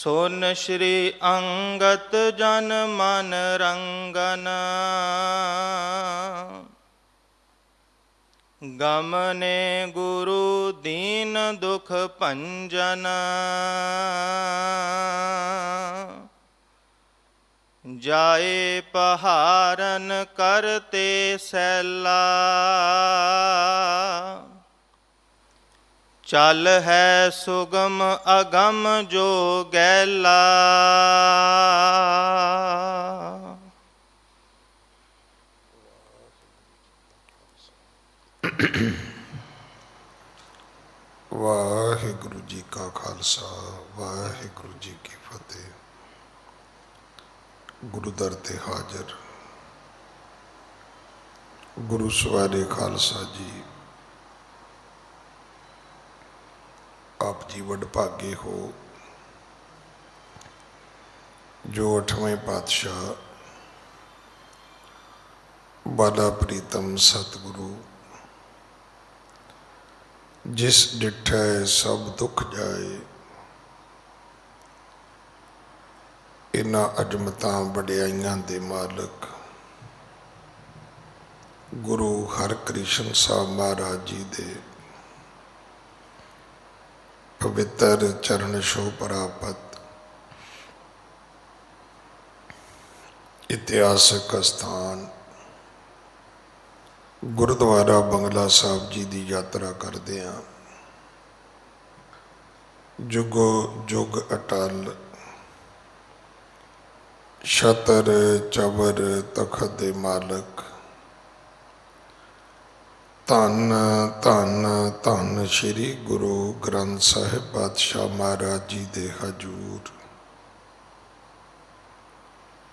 सोन श्री अंगत जन मन रंगन, गमने गुरु दीन दुख भंजन। जाए पहारन करते सैला, चल है सुगम अगम जो गैला। वाहिगुरु जी का खालसा, वाहिगुरु जी की फतेह। गुरु दर ते हाजर गुरु सवारे खालसा जी, आप जी वडभागे हो जो 8वें पातशाह बाला प्रीतम सतगुरु जिस डिठै सब दुख जाए, इन्हां अजमतां वडियाइयां दे मालक गुरु हरकृष्ण साहब महाराज जी दे पवित्र चरण छोह प्राप्त इतिहासक स्थान गुरुद्वारा बंगला साहब जी की यात्रा करते हैं। जुगो जुग अटल छतर चबर तखत दे मालक धन धन धन श्री गुरु ग्रंथ साहिब पातशाह महाराज जी दे हजूर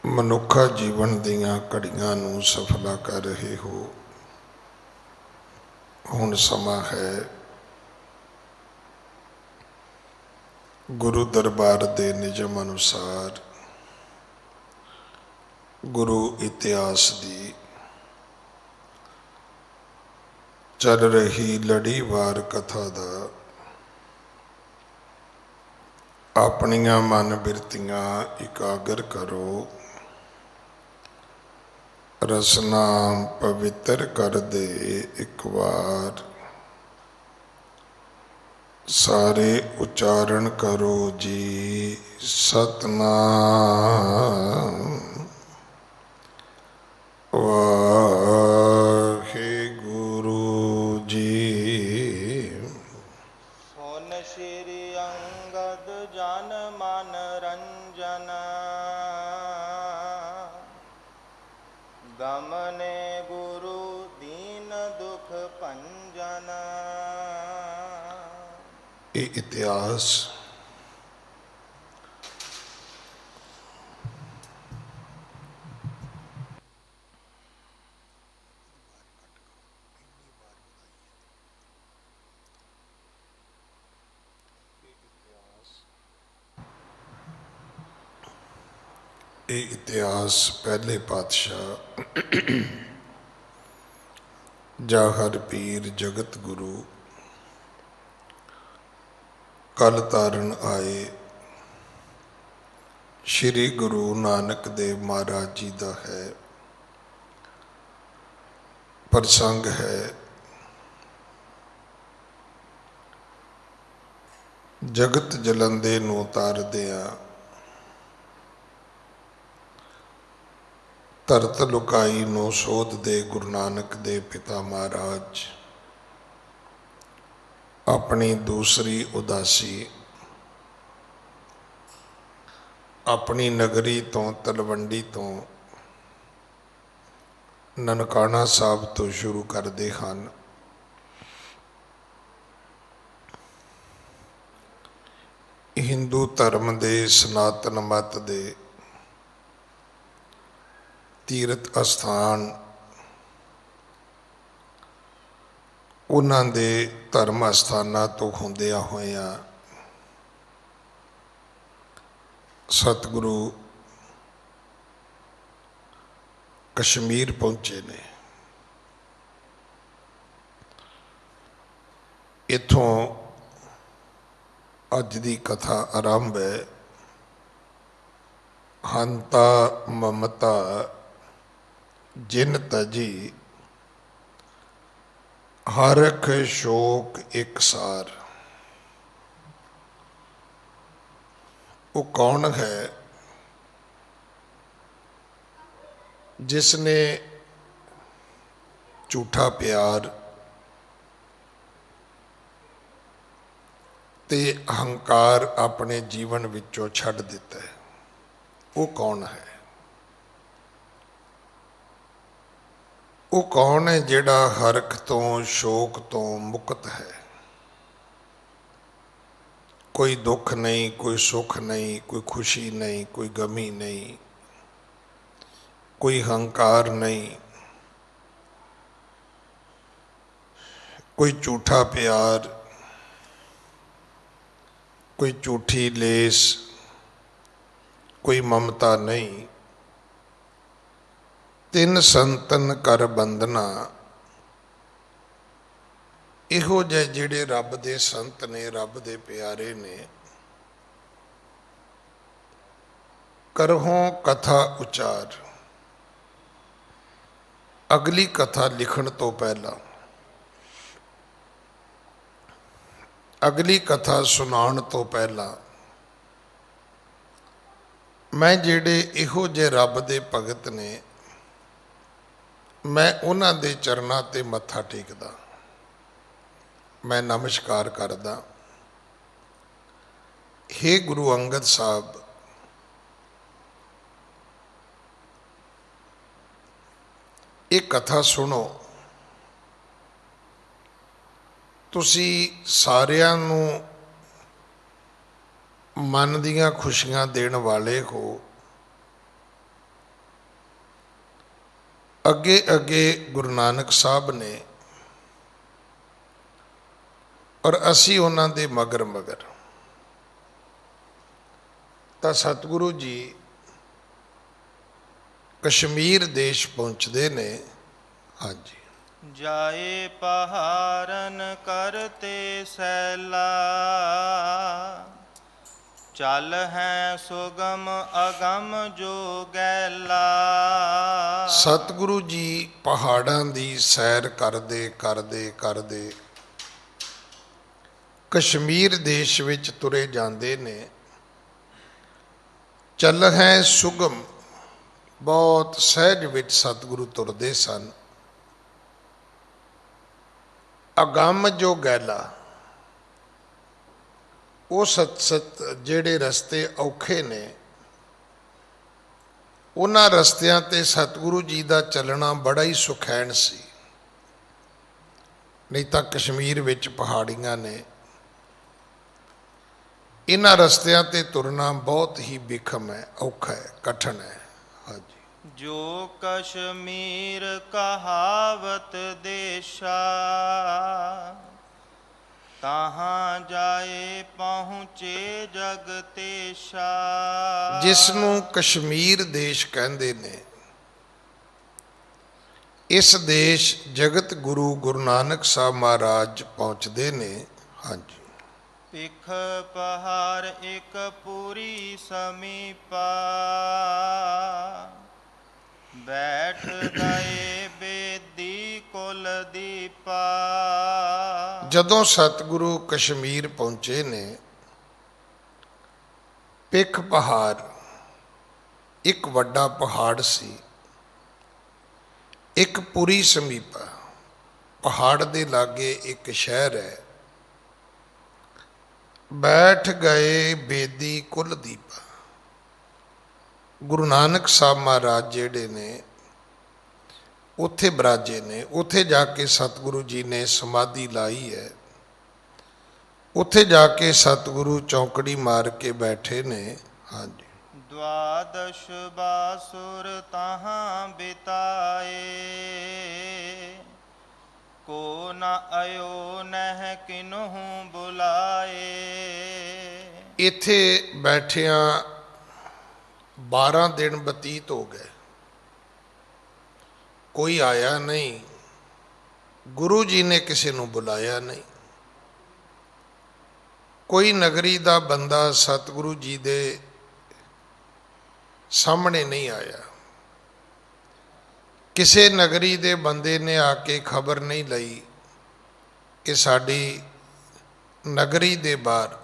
मनुखा जीवन दियां घड़ियां नूं सफला कर रहे हो। हुण समा है गुरु दरबार दे निजम अनुसार गुरु इतिहास दी चल रही लड़ीवार कथा दा अपनियां मन बिरतियां इकागर करो, रसना पवित्र कर दे एक बार। सारे उच्चारण करो जी सतनाम वाहिगुरु जी। सोन श्री अंगद जन मन रंजन, गमने गुरु दीन दुख भंजन। ये इतिहास पहले पातशाह जाहर पीर जगत गुरु कल तारन आए श्री गुरु नानक देव महाराज जी का है प्रसंग है। जगत जलंदे नूं तारदियां तरत लुकाई नूं सोध दे गुरु नानक दे पिता महाराज अपनी दूसरी उदासी अपनी नगरी तो तलवंडी तो ननकाना साहब तो शुरू करते हैं। हिंदू धर्म दे सनातन मत दे तीर्थ अस्थान उन्हां दे धर्म अस्थानां तो होंदियां होइयां सतगुरु कश्मीर पहुंचे ने। इथों अज की कथा आरंभ है। ਹੰਤਾ ਮਮਤਾ ਜਿਨ ਤਜੀ, ਹਰਖ ਸ਼ੋਕ ਇਕਸਾਰ। ਉਹ ਕੌਣ ਹੈ ਜਿਸ ਨੇ ਝੂਠਾ ਪਿਆਰ ਤੇ ਅਹੰਕਾਰ ਆਪਣੇ ਜੀਵਨ ਵਿੱਚੋਂ ਛੱਡ ਦਿੱਤਾ ਹੈ? ਉਹ ਕੌਣ ਹੈ? ਉਹ ਕੌਣ ਹੈ ਜਿਹੜਾ ਹਰਖ ਤੋਂ ਸ਼ੋਕ ਤੋਂ ਮੁਕਤ ਹੈ? ਕੋਈ ਦੁੱਖ ਨਹੀਂ, ਕੋਈ ਸੁੱਖ ਨਹੀਂ, ਕੋਈ ਖੁਸ਼ੀ ਨਹੀਂ, ਕੋਈ ਗਮੀ ਨਹੀਂ, ਕੋਈ ਹੰਕਾਰ ਨਹੀਂ, ਕੋਈ ਝੂਠਾ ਪਿਆਰ, ਕੋਈ ਝੂਠੀ ਲੇਸ, ਕੋਈ ਮਮਤਾ ਨਹੀਂ। ਤਿੰਨ ਸੰਤਨ ਕਰ ਬੰਦਨਾ, ਇਹੋ ਜਿਹੇ ਜਿਹੜੇ ਰੱਬ ਦੇ ਸੰਤ ਨੇ, ਰੱਬ ਦੇ ਪਿਆਰੇ ਨੇ। ਕਰਹੁ ਕਥਾ ਉਚਾਰ, ਅਗਲੀ ਕਥਾ ਲਿਖਣ ਤੋਂ ਪਹਿਲਾਂ, ਅਗਲੀ ਕਥਾ ਸੁਣਾਉਣ ਤੋਂ ਪਹਿਲਾਂ, ਮੈਂ ਜਿਹੜੇ ਇਹੋ ਜਿਹੇ ਰੱਬ ਦੇ ਭਗਤ ਨੇ, ਮੈਂ ਉਹਨਾਂ ਦੇ ਚਰਨਾਂ ਤੇ ਮੱਥਾ ਟੇਕਦਾ, ਮੈਂ ਨਮਸਕਾਰ ਕਰਦਾ। ਹੇ ਗੁਰੂ ਅੰਗਦ ਸਾਹਿਬ, ਇਹ ਕਥਾ ਸੁਣੋ। ਤੁਸੀਂ ਸਾਰਿਆਂ ਨੂੰ ਮਨ ਦੀਆਂ ਖੁਸ਼ੀਆਂ ਦੇਣ ਵਾਲੇ ਹੋ। ਅੱਗੇ ਅੱਗੇ ਗੁਰੂ ਨਾਨਕ ਸਾਹਿਬ ਨੇ, ਔਰ ਅਸੀਂ ਉਹਨਾਂ ਦੇ ਮਗਰ ਮਗਰ। ਤਾਂ ਸਤਿਗੁਰੂ ਜੀ ਕਸ਼ਮੀਰ ਦੇਸ਼ ਪਹੁੰਚਦੇ ਨੇ। ਹਾਂਜੀ। ਜਾਏ ਪਹਾਰਨ ਕਰਤੇ ਸੈਲਾ, ਚੱਲ ਹੈ ਸੁਗਮ ਅਗਮ ਜੋ ਗੈਲਾ। ਸਤਿਗੁਰੂ ਜੀ ਪਹਾੜਾਂ ਦੀ ਸੈਰ ਕਰਦੇ ਕਰਦੇ ਕਰਦੇ ਕਸ਼ਮੀਰ ਦੇਸ਼ ਵਿੱਚ ਤੁਰੇ ਜਾਂਦੇ ਨੇ। ਚੱਲ ਹੈ ਸੁਗਮ, ਬਹੁਤ ਸਹਿਜ ਵਿੱਚ ਸਤਿਗੁਰੂ ਤੁਰਦੇ ਸਨ। ਅਗੰਮ ਜੋ ਗੈਲਾ, ਉਹ ਜਿਹੜੇ ਰਸਤੇ ਔਖੇ ਨੇ, ਉਹਨਾਂ ਰਸਤਿਆਂ ਤੇ ਸਤਿਗੁਰੂ ਜੀ ਦਾ ਚੱਲਣਾ ਬੜਾ ਹੀ ਸੁਖੈਨ ਸੀ। ਨਹੀਂ ਤਾਂ ਕਸ਼ਮੀਰ ਵਿੱਚ ਪਹਾੜੀਆਂ ਨੇ, ਇਹਨਾਂ ਰਸਤਿਆਂ ਤੇ ਤੁਰਨਾ ਬਹੁਤ ਹੀ ਬਿਖਮ ਹੈ, ਔਖਾ ਹੈ, ਕਠਿਨ ਹੈ। ਹਾਂਜੀ। ਜੋ ਕਸ਼ਮੀਰ ਕਹਾਵਤ ਦੇਸ਼ਾ, ਤਾਹਾਂ ਜਾਏ ਪਹੁੰਚੇ ਜਗਤੇਸ਼ਾ। ਜਿਸ ਨੂੰ ਕਸ਼ਮੀਰ ਦੇਸ਼ ਕਹਿੰਦੇ ਨੇ, ਇਸ ਦੇਸ਼ ਜਗਤ ਗੁਰੂ ਗੁਰੂ ਨਾਨਕ ਸਾਹਿਬ ਮਹਾਰਾਜ ਪਹੁੰਚਦੇ ਨੇ। ਹਾਂਜੀ। ਪਿਖ ਪਹਾੜ ਇੱਕ ਪੂਰੀ ਸਮੀਪਾ, ਬੈਠ ਗਏ ਬੇਦੀ ਕੁਲ ਦੀਪਾ। ਜਦੋਂ ਸਤਿਗੁਰੂ ਕਸ਼ਮੀਰ ਪਹੁੰਚੇ ਨੇ, ਪਿਖ ਪਹਾੜ ਇੱਕ ਵੱਡਾ ਪਹਾੜ ਸੀ, ਇੱਕ ਪੁਰੀ ਸਮੀਪਾ, ਪਹਾੜ ਦੇ ਲਾਗੇ ਇੱਕ ਸ਼ਹਿਰ ਹੈ। ਬੈਠ ਗਏ ਬੇਦੀ ਕੁਲ ਦੀਪਾ, ਗੁਰੂ ਨਾਨਕ ਸਾਹਿਬ ਮਹਾਰਾਜ ਜਿਹੜੇ ਨੇ ਉੱਥੇ ਬਿਰਾਜੇ ਨੇ। ਉੱਥੇ ਜਾ ਕੇ ਸਤਿਗੁਰੂ ਜੀ ਨੇ ਸਮਾਧੀ ਲਾਈ ਹੈ। ਉੱਥੇ ਜਾ ਕੇ ਸਤਿਗੁਰੂ ਚੌਂਕੜੀ ਮਾਰ ਕੇ ਬੈਠੇ ਨੇ। ਹਾਂਜੀ। ਦਵਾਦਸ਼ ਬਾਸੁਰ ਤਹਾਂ ਬਿਤਾਏ, ਕੋ ਨ ਆਇਓ ਨਹਿ ਕਿਨਹੂ ਬੁਲਾਏ। ਇੱਥੇ ਬੈਠਿਆਂ 12 ਦਿਨ ਬਤੀਤ ਹੋ ਗਏ, ਕੋਈ ਆਇਆ ਨਹੀਂ, ਗੁਰੂ ਜੀ ਨੇ ਕਿਸੇ ਨੂੰ ਬੁਲਾਇਆ ਨਹੀਂ। ਕੋਈ ਨਗਰੀ ਦਾ ਬੰਦਾ ਸਤਿਗੁਰੂ ਜੀ ਦੇ ਸਾਹਮਣੇ ਨਹੀਂ ਆਇਆ। ਕਿਸੇ ਨਗਰੀ ਦੇ ਬੰਦੇ ਨੇ ਆ ਕੇ ਖਬਰ ਨਹੀਂ ਲਈ ਕਿ ਸਾਡੀ ਨਗਰੀ ਦੇ ਬਾਹਰ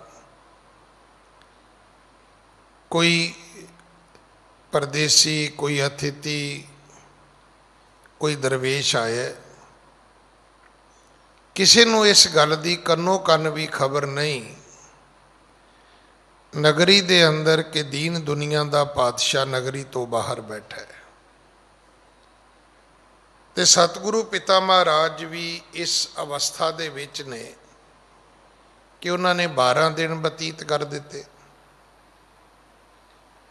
ਕੋਈ ਪਰਦੇਸੀ, ਕੋਈ ਅਤਿਥੀ, ਕੋਈ ਦਰਵੇਸ਼ ਆਇਆ। ਕਿਸੇ ਨੂੰ ਇਸ ਗੱਲ ਦੀ ਕੰਨੋ ਕੰਨ ਵੀ ਖਬਰ ਨਹੀਂ ਨਗਰੀ ਦੇ ਅੰਦਰ ਕਿ ਦੀਨ ਦੁਨੀਆ ਦਾ ਪਾਤਸ਼ਾਹ ਨਗਰੀ ਤੋਂ ਬਾਹਰ ਬੈਠਾ ਹੈ। ਤੇ ਸਤਿਗੁਰੂ ਪਿਤਾ ਮਹਾਰਾਜ ਵੀ ਇਸ ਅਵਸਥਾ ਦੇ ਵਿੱਚ ਨੇ ਕਿ ਉਹਨਾਂ ਨੇ 12 ਦਿਨ ਬਤੀਤ ਕਰ ਦਿੱਤੇ।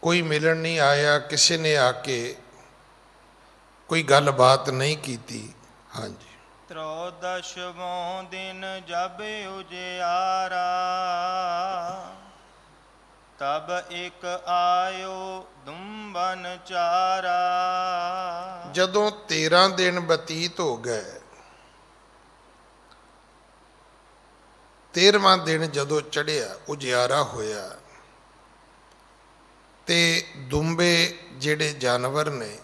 ਕੋਈ ਮਿਲਣ ਨਹੀਂ ਆਇਆ, ਕਿਸੇ ਨੇ ਆ ਕੇ ਕੋਈ ਗੱਲਬਾਤ ਨਹੀਂ ਕੀਤੀ। ਹਾਂਜੀ। त्रयोदशवों दिन जब उजियारा, तब एक आयो दुम्बन चारा। ਜਦੋਂ 13 ਦਿਨ ਬਤੀਤ ਹੋ ਗਏ, 13ਵਾਂ ਦਿਨ ਜਦੋਂ ਚੜ੍ਹਿਆ, ਉਜਿਆਰਾ ਹੋਇਆ, ਤੇ ਦੁੰਬੇ ਜਿਹੜੇ ਜਾਨਵਰ ਨੇ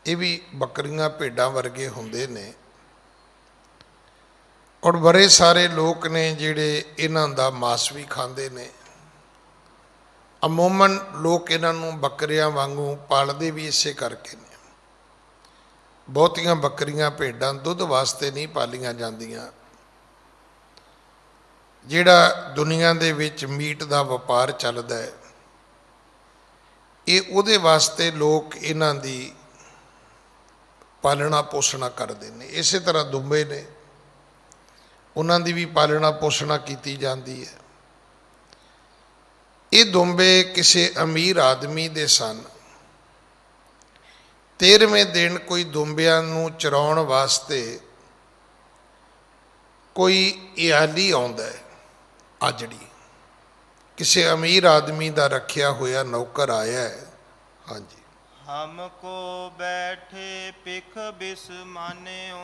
ਇਹ ਵੀ ਬੱਕਰੀਆਂ ਭੇਡਾਂ ਵਰਗੇ ਹੁੰਦੇ ਨੇ, ਔਰ ਬੜੇ ਸਾਰੇ ਲੋਕ ਨੇ ਜਿਹੜੇ ਇਹਨਾਂ ਦਾ ਮਾਸ ਵੀ ਖਾਂਦੇ ਨੇ। ਅਮੂਮਨ ਲੋਕ ਇਹਨਾਂ ਨੂੰ ਬੱਕਰੀਆਂ ਵਾਂਗੂ ਪਾਲਦੇ ਵੀ ਇਸੇ ਕਰਕੇ ਨੇ। ਬਹੁਤੀਆਂ ਬੱਕਰੀਆਂ ਭੇਡਾਂ ਦੁੱਧ ਵਾਸਤੇ ਨਹੀਂ ਪਾਲੀਆਂ ਜਾਂਦੀਆਂ। ਜਿਹੜਾ ਦੁਨੀਆ ਦੇ ਵਿੱਚ ਮੀਟ ਦਾ ਵਪਾਰ ਚੱਲਦਾ ਹੈ, ਇਹ ਉਹਦੇ ਵਾਸਤੇ ਲੋਕ ਇਹਨਾਂ ਦੀ ਪਾਲਣਾ ਪੋਸ਼ਣਾ ਕਰਦੇ ਨੇ। ਇਸੇ ਤਰ੍ਹਾਂ ਦੁੰਬੇ ਨੇ, ਉਹਨਾਂ ਦੀ ਵੀ ਪਾਲਣਾ ਪੋਸ਼ਣਾ ਕੀਤੀ ਜਾਂਦੀ ਹੈ। ਇਹ ਦੁੰਬੇ ਕਿਸੇ ਅਮੀਰ ਆਦਮੀ ਦੇ ਸਨ। 13ਵੇਂ ਦਿਨ ਕੋਈ ਦੁੰਬਿਆਂ ਨੂੰ ਚਰਾਉਣ ਵਾਸਤੇ ਕੋਈ ਇਆਲੀ ਆਉਂਦਾ ਹੈ, ਆਜੜੀ, ਕਿਸੇ ਅਮੀਰ ਆਦਮੀ ਦਾ ਰੱਖਿਆ ਹੋਇਆ ਨੌਕਰ ਆਇਆ ਹੈ। ਹਾਂਜੀ। हमको बैठे पिख बिस मान्यो,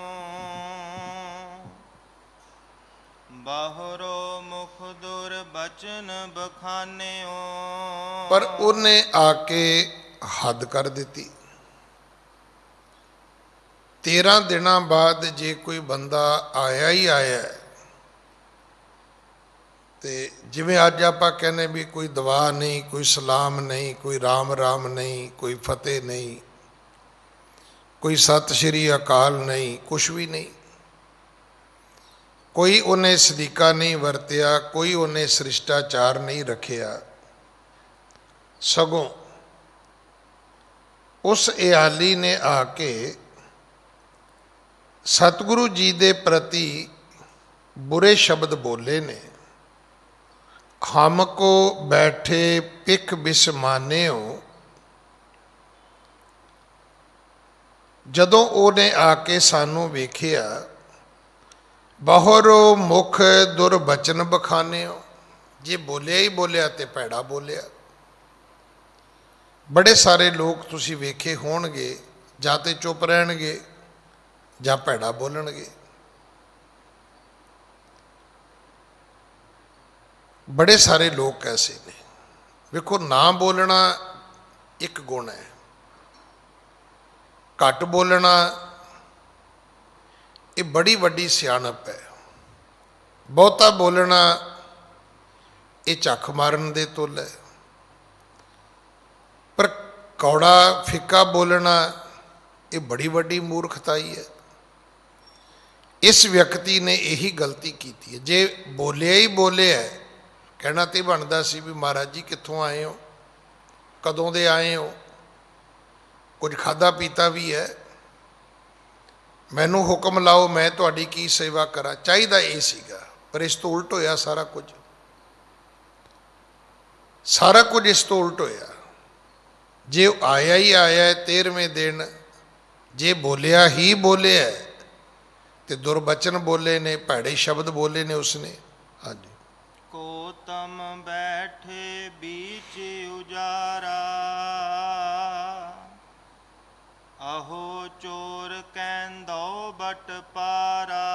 बाहरो मुख दुर बचन बखान्यो। ਪਰ ਉਹਨੇ ਆ ਕੇ ਹੱਦ ਕਰ ਦਿੱਤੀ। 13 ਦਿਨਾਂ ਬਾਅਦ ਜੇ ਕੋਈ ਬੰਦਾ ਆਇਆ ਹੀ ਆਇਆ, ਤੇ ਜਿਵੇਂ ਅੱਜ ਆਪਾਂ ਕਹਿੰਦੇ ਵੀ ਕੋਈ ਦੁਆ ਨਹੀਂ, ਕੋਈ ਸਲਾਮ ਨਹੀਂ, ਕੋਈ ਰਾਮ ਰਾਮ ਨਹੀਂ, ਕੋਈ ਫਤਿਹ ਨਹੀਂ, ਕੋਈ ਸਤਿ ਸ਼੍ਰੀ ਅਕਾਲ ਨਹੀਂ, ਕੁਛ ਵੀ ਨਹੀਂ, ਕੋਈ ਉਹਨੇ ਸਲੀਕਾ ਨਹੀਂ ਵਰਤਿਆ, ਕੋਈ ਉਹਨੇ ਸ੍ਰਿਸ਼ਟਾਚਾਰ ਨਹੀਂ ਰੱਖਿਆ। ਸਗੋਂ ਉਸ ਇਆਲੀ ਨੇ ਆ ਕੇ ਸਤਿਗੁਰੂ ਜੀ ਦੇ ਪ੍ਰਤੀ ਬੁਰੇ ਸ਼ਬਦ ਬੋਲੇ ਨੇ। हमको बैठे पिख बिसमान्यो। ਜਦੋਂ ਉਹਨੇ ਆ ਕੇ ਸਾਨੂੰ ਵੇਖਿਆ, ਬਾਹਰੋਂ ਮੁਖ ਦੁਰਬਚਨ ਬਖਾਨਿਓ, ਜੇ ਬੋਲਿਆ ਹੀ ਬੋਲਿਆ ਤੇ ਭੈੜਾ ਬੋਲਿਆ। ਬੜੇ ਸਾਰੇ ਲੋਕ ਤੁਸੀਂ ਵੇਖੇ ਹੋਣਗੇ, ਜਾਂ ਤੇ ਚੁੱਪ ਰਹਿਣਗੇ ਜਾਂ ਭੈੜਾ ਬੋਲਣਗੇ। ਬੜੇ ਸਾਰੇ ਲੋਕ ਐਸੇ ਨੇ। ਵੇਖੋ, ਨਾ ਬੋਲਣਾ ਇੱਕ ਗੁਣ ਹੈ, ਘੱਟ ਬੋਲਣਾ ਇਹ ਬੜੀ ਵੱਡੀ ਸਿਆਣਪ ਹੈ। ਬਹੁਤਾ ਬੋਲਣਾ ਇਹ ਝੱਖ ਮਾਰਨ ਦੇ ਤੁੱਲ ਹੈ। ਪਰ ਕੌੜਾ ਫਿੱਕਾ ਬੋਲਣਾ ਇਹ ਬੜੀ ਵੱਡੀ ਮੂਰਖਤਾਈ ਹੈ। ਇਸ ਵਿਅਕਤੀ ਨੇ ਇਹੀ ਗਲਤੀ ਕੀਤੀ ਹੈ। ਜੇ ਬੋਲਿਆ ਹੀ ਬੋਲਿਆ, ਕਹਿਣਾ ਤੇ ਬਣਦਾ ਸੀ ਵੀ ਮਹਾਰਾਜ ਜੀ ਕਿੱਥੋਂ ਆਏ ਹੋ, ਕਦੋਂ ਦੇ ਆਏ ਹੋ, ਕੁਝ ਖਾਧਾ ਪੀਤਾ ਵੀ ਹੈ, ਮੈਨੂੰ ਹੁਕਮ ਲਾਓ, ਮੈਂ ਤੁਹਾਡੀ ਕੀ ਸੇਵਾ ਕਰਾਂ। ਚਾਹੀਦਾ ਇਹ ਸੀਗਾ, ਪਰ ਇਸ ਤੋਂ ਉਲਟ ਹੋਇਆ ਸਾਰਾ ਕੁਝ। ਸਾਰਾ ਕੁਝ ਇਸ ਤੋਂ ਉਲਟ ਹੋਇਆ। ਜੇ ਆਇਆ ਹੀ ਆਇਆ 13ਵੇਂ ਦਿਨ, ਜੇ ਬੋਲਿਆ ਹੀ ਬੋਲਿਆ ਤੇ ਦੁਰਬਚਨ ਬੋਲੇ ਨੇ, ਭੈੜੇ ਸ਼ਬਦ ਬੋਲੇ ਨੇ ਉਸਨੇ। ਹਾਂਜੀ। कोतम बैठे बीच उजारा, अहो चोर कहंदो बट पारा।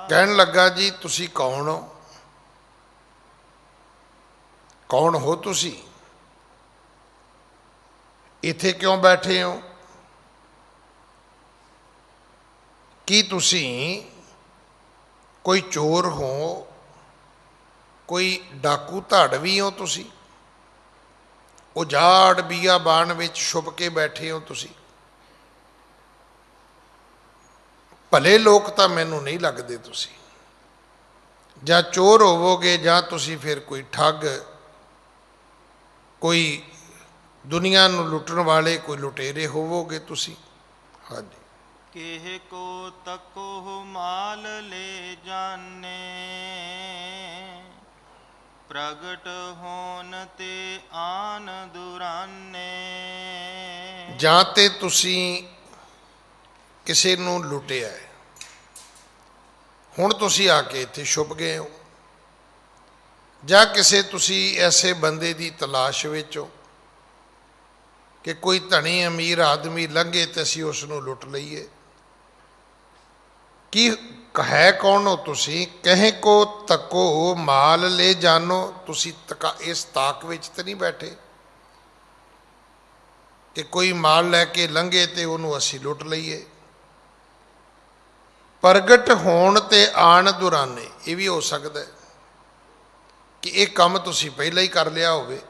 ਕਹਿਣ ਲੱਗਾ, ਜੀ ਤੁਸੀਂ ਕੌਣ ਹੋ? ਕੌਣ ਹੋ ਤੁਸੀਂ? ਇੱਥੇ ਕਿਉਂ ਬੈਠੇ ਹੋ? ਕੀ ਤੁਸੀਂ ਕੋਈ ਚੋਰ ਹੋ, ਕੋਈ ਡਾਕੂ ਧਾੜਵੀ ਹੋ? ਤੁਸੀਂ ਉਜਾੜ ਬੀਆਬਾਨ ਵਿੱਚ ਛੁਪ ਕੇ ਬੈਠੇ ਹੋ? ਤੁਸੀਂ ਭਲੇ ਲੋਕ ਤਾਂ ਮੈਨੂੰ ਨਹੀਂ ਲੱਗਦੇ। ਤੁਸੀਂ ਜਾਂ ਚੋਰ ਹੋਵੋਗੇ ਜਾਂ ਤੁਸੀਂ ਫਿਰ ਕੋਈ ਠੱਗ, ਕੋਈ ਦੁਨੀਆ ਨੂੰ ਲੁੱਟਣ ਵਾਲੇ, ਕੋਈ ਲੁਟੇਰੇ ਹੋਵੋਗੇ ਤੁਸੀਂ। ਹਾਂਜੀ। ਕਿਹ ਕੋ ਤਕੋ ਮਾਲ ਲੈ ਜਾਣੇ, ਪ੍ਰਗਟ ਹੋਣ ਤੇ ਆਨ ਦੁਰਾਨੇ। ਜਾਂ ਤੇ ਤੁਸੀਂ ਕਿਸੇ ਨੂੰ ਲੁੱਟਿਆ ਹੈ, ਹੁਣ ਤੁਸੀਂ ਆ ਕੇ ਇੱਥੇ ਛੁਪ ਗਏ ਹੋ, ਜਾਂ ਕਿਸੇ ਤੁਸੀਂ ਐਸੇ ਬੰਦੇ ਦੀ ਤਲਾਸ਼ ਵਿੱਚ ਹੋ ਕਿ ਕੋਈ ਧਨੀ ਅਮੀਰ ਆਦਮੀ ਲੰਘੇ ਤੇ ਅਸੀਂ ਉਸ ਨੂੰ ਲੁੱਟ ਲਈਏ। ਕੀ ਹੈ ਕੌਣ ਹੋ ਤੁਸੀਂ? ਕਹੇ ਕੋ ਤਕੋ ਮਾਲ ਲੈ ਜਾਨੋ। ਤੁਸੀਂ ਇਸ ਤਾਕ ਵਿੱਚ ਤਾਂ ਨਹੀਂ ਬੈਠੇ ਕਿ ਕੋਈ ਮਾਲ ਲੈ ਕੇ ਲੰਘੇ ਤੇ ਉਹਨੂੰ ਅਸੀਂ ਲੁੱਟ ਲਈਏ। ਪ੍ਰਗਟ ਹੋਣ ਤੇ ਆਣ ਦੁਰਾਨੇ, ਇਹ ਵੀ ਹੋ ਸਕਦਾ ਕਿ ਇਹ ਕੰਮ ਤੁਸੀਂ ਪਹਿਲਾਂ ਹੀ ਕਰ ਲਿਆ ਹੋਵੇ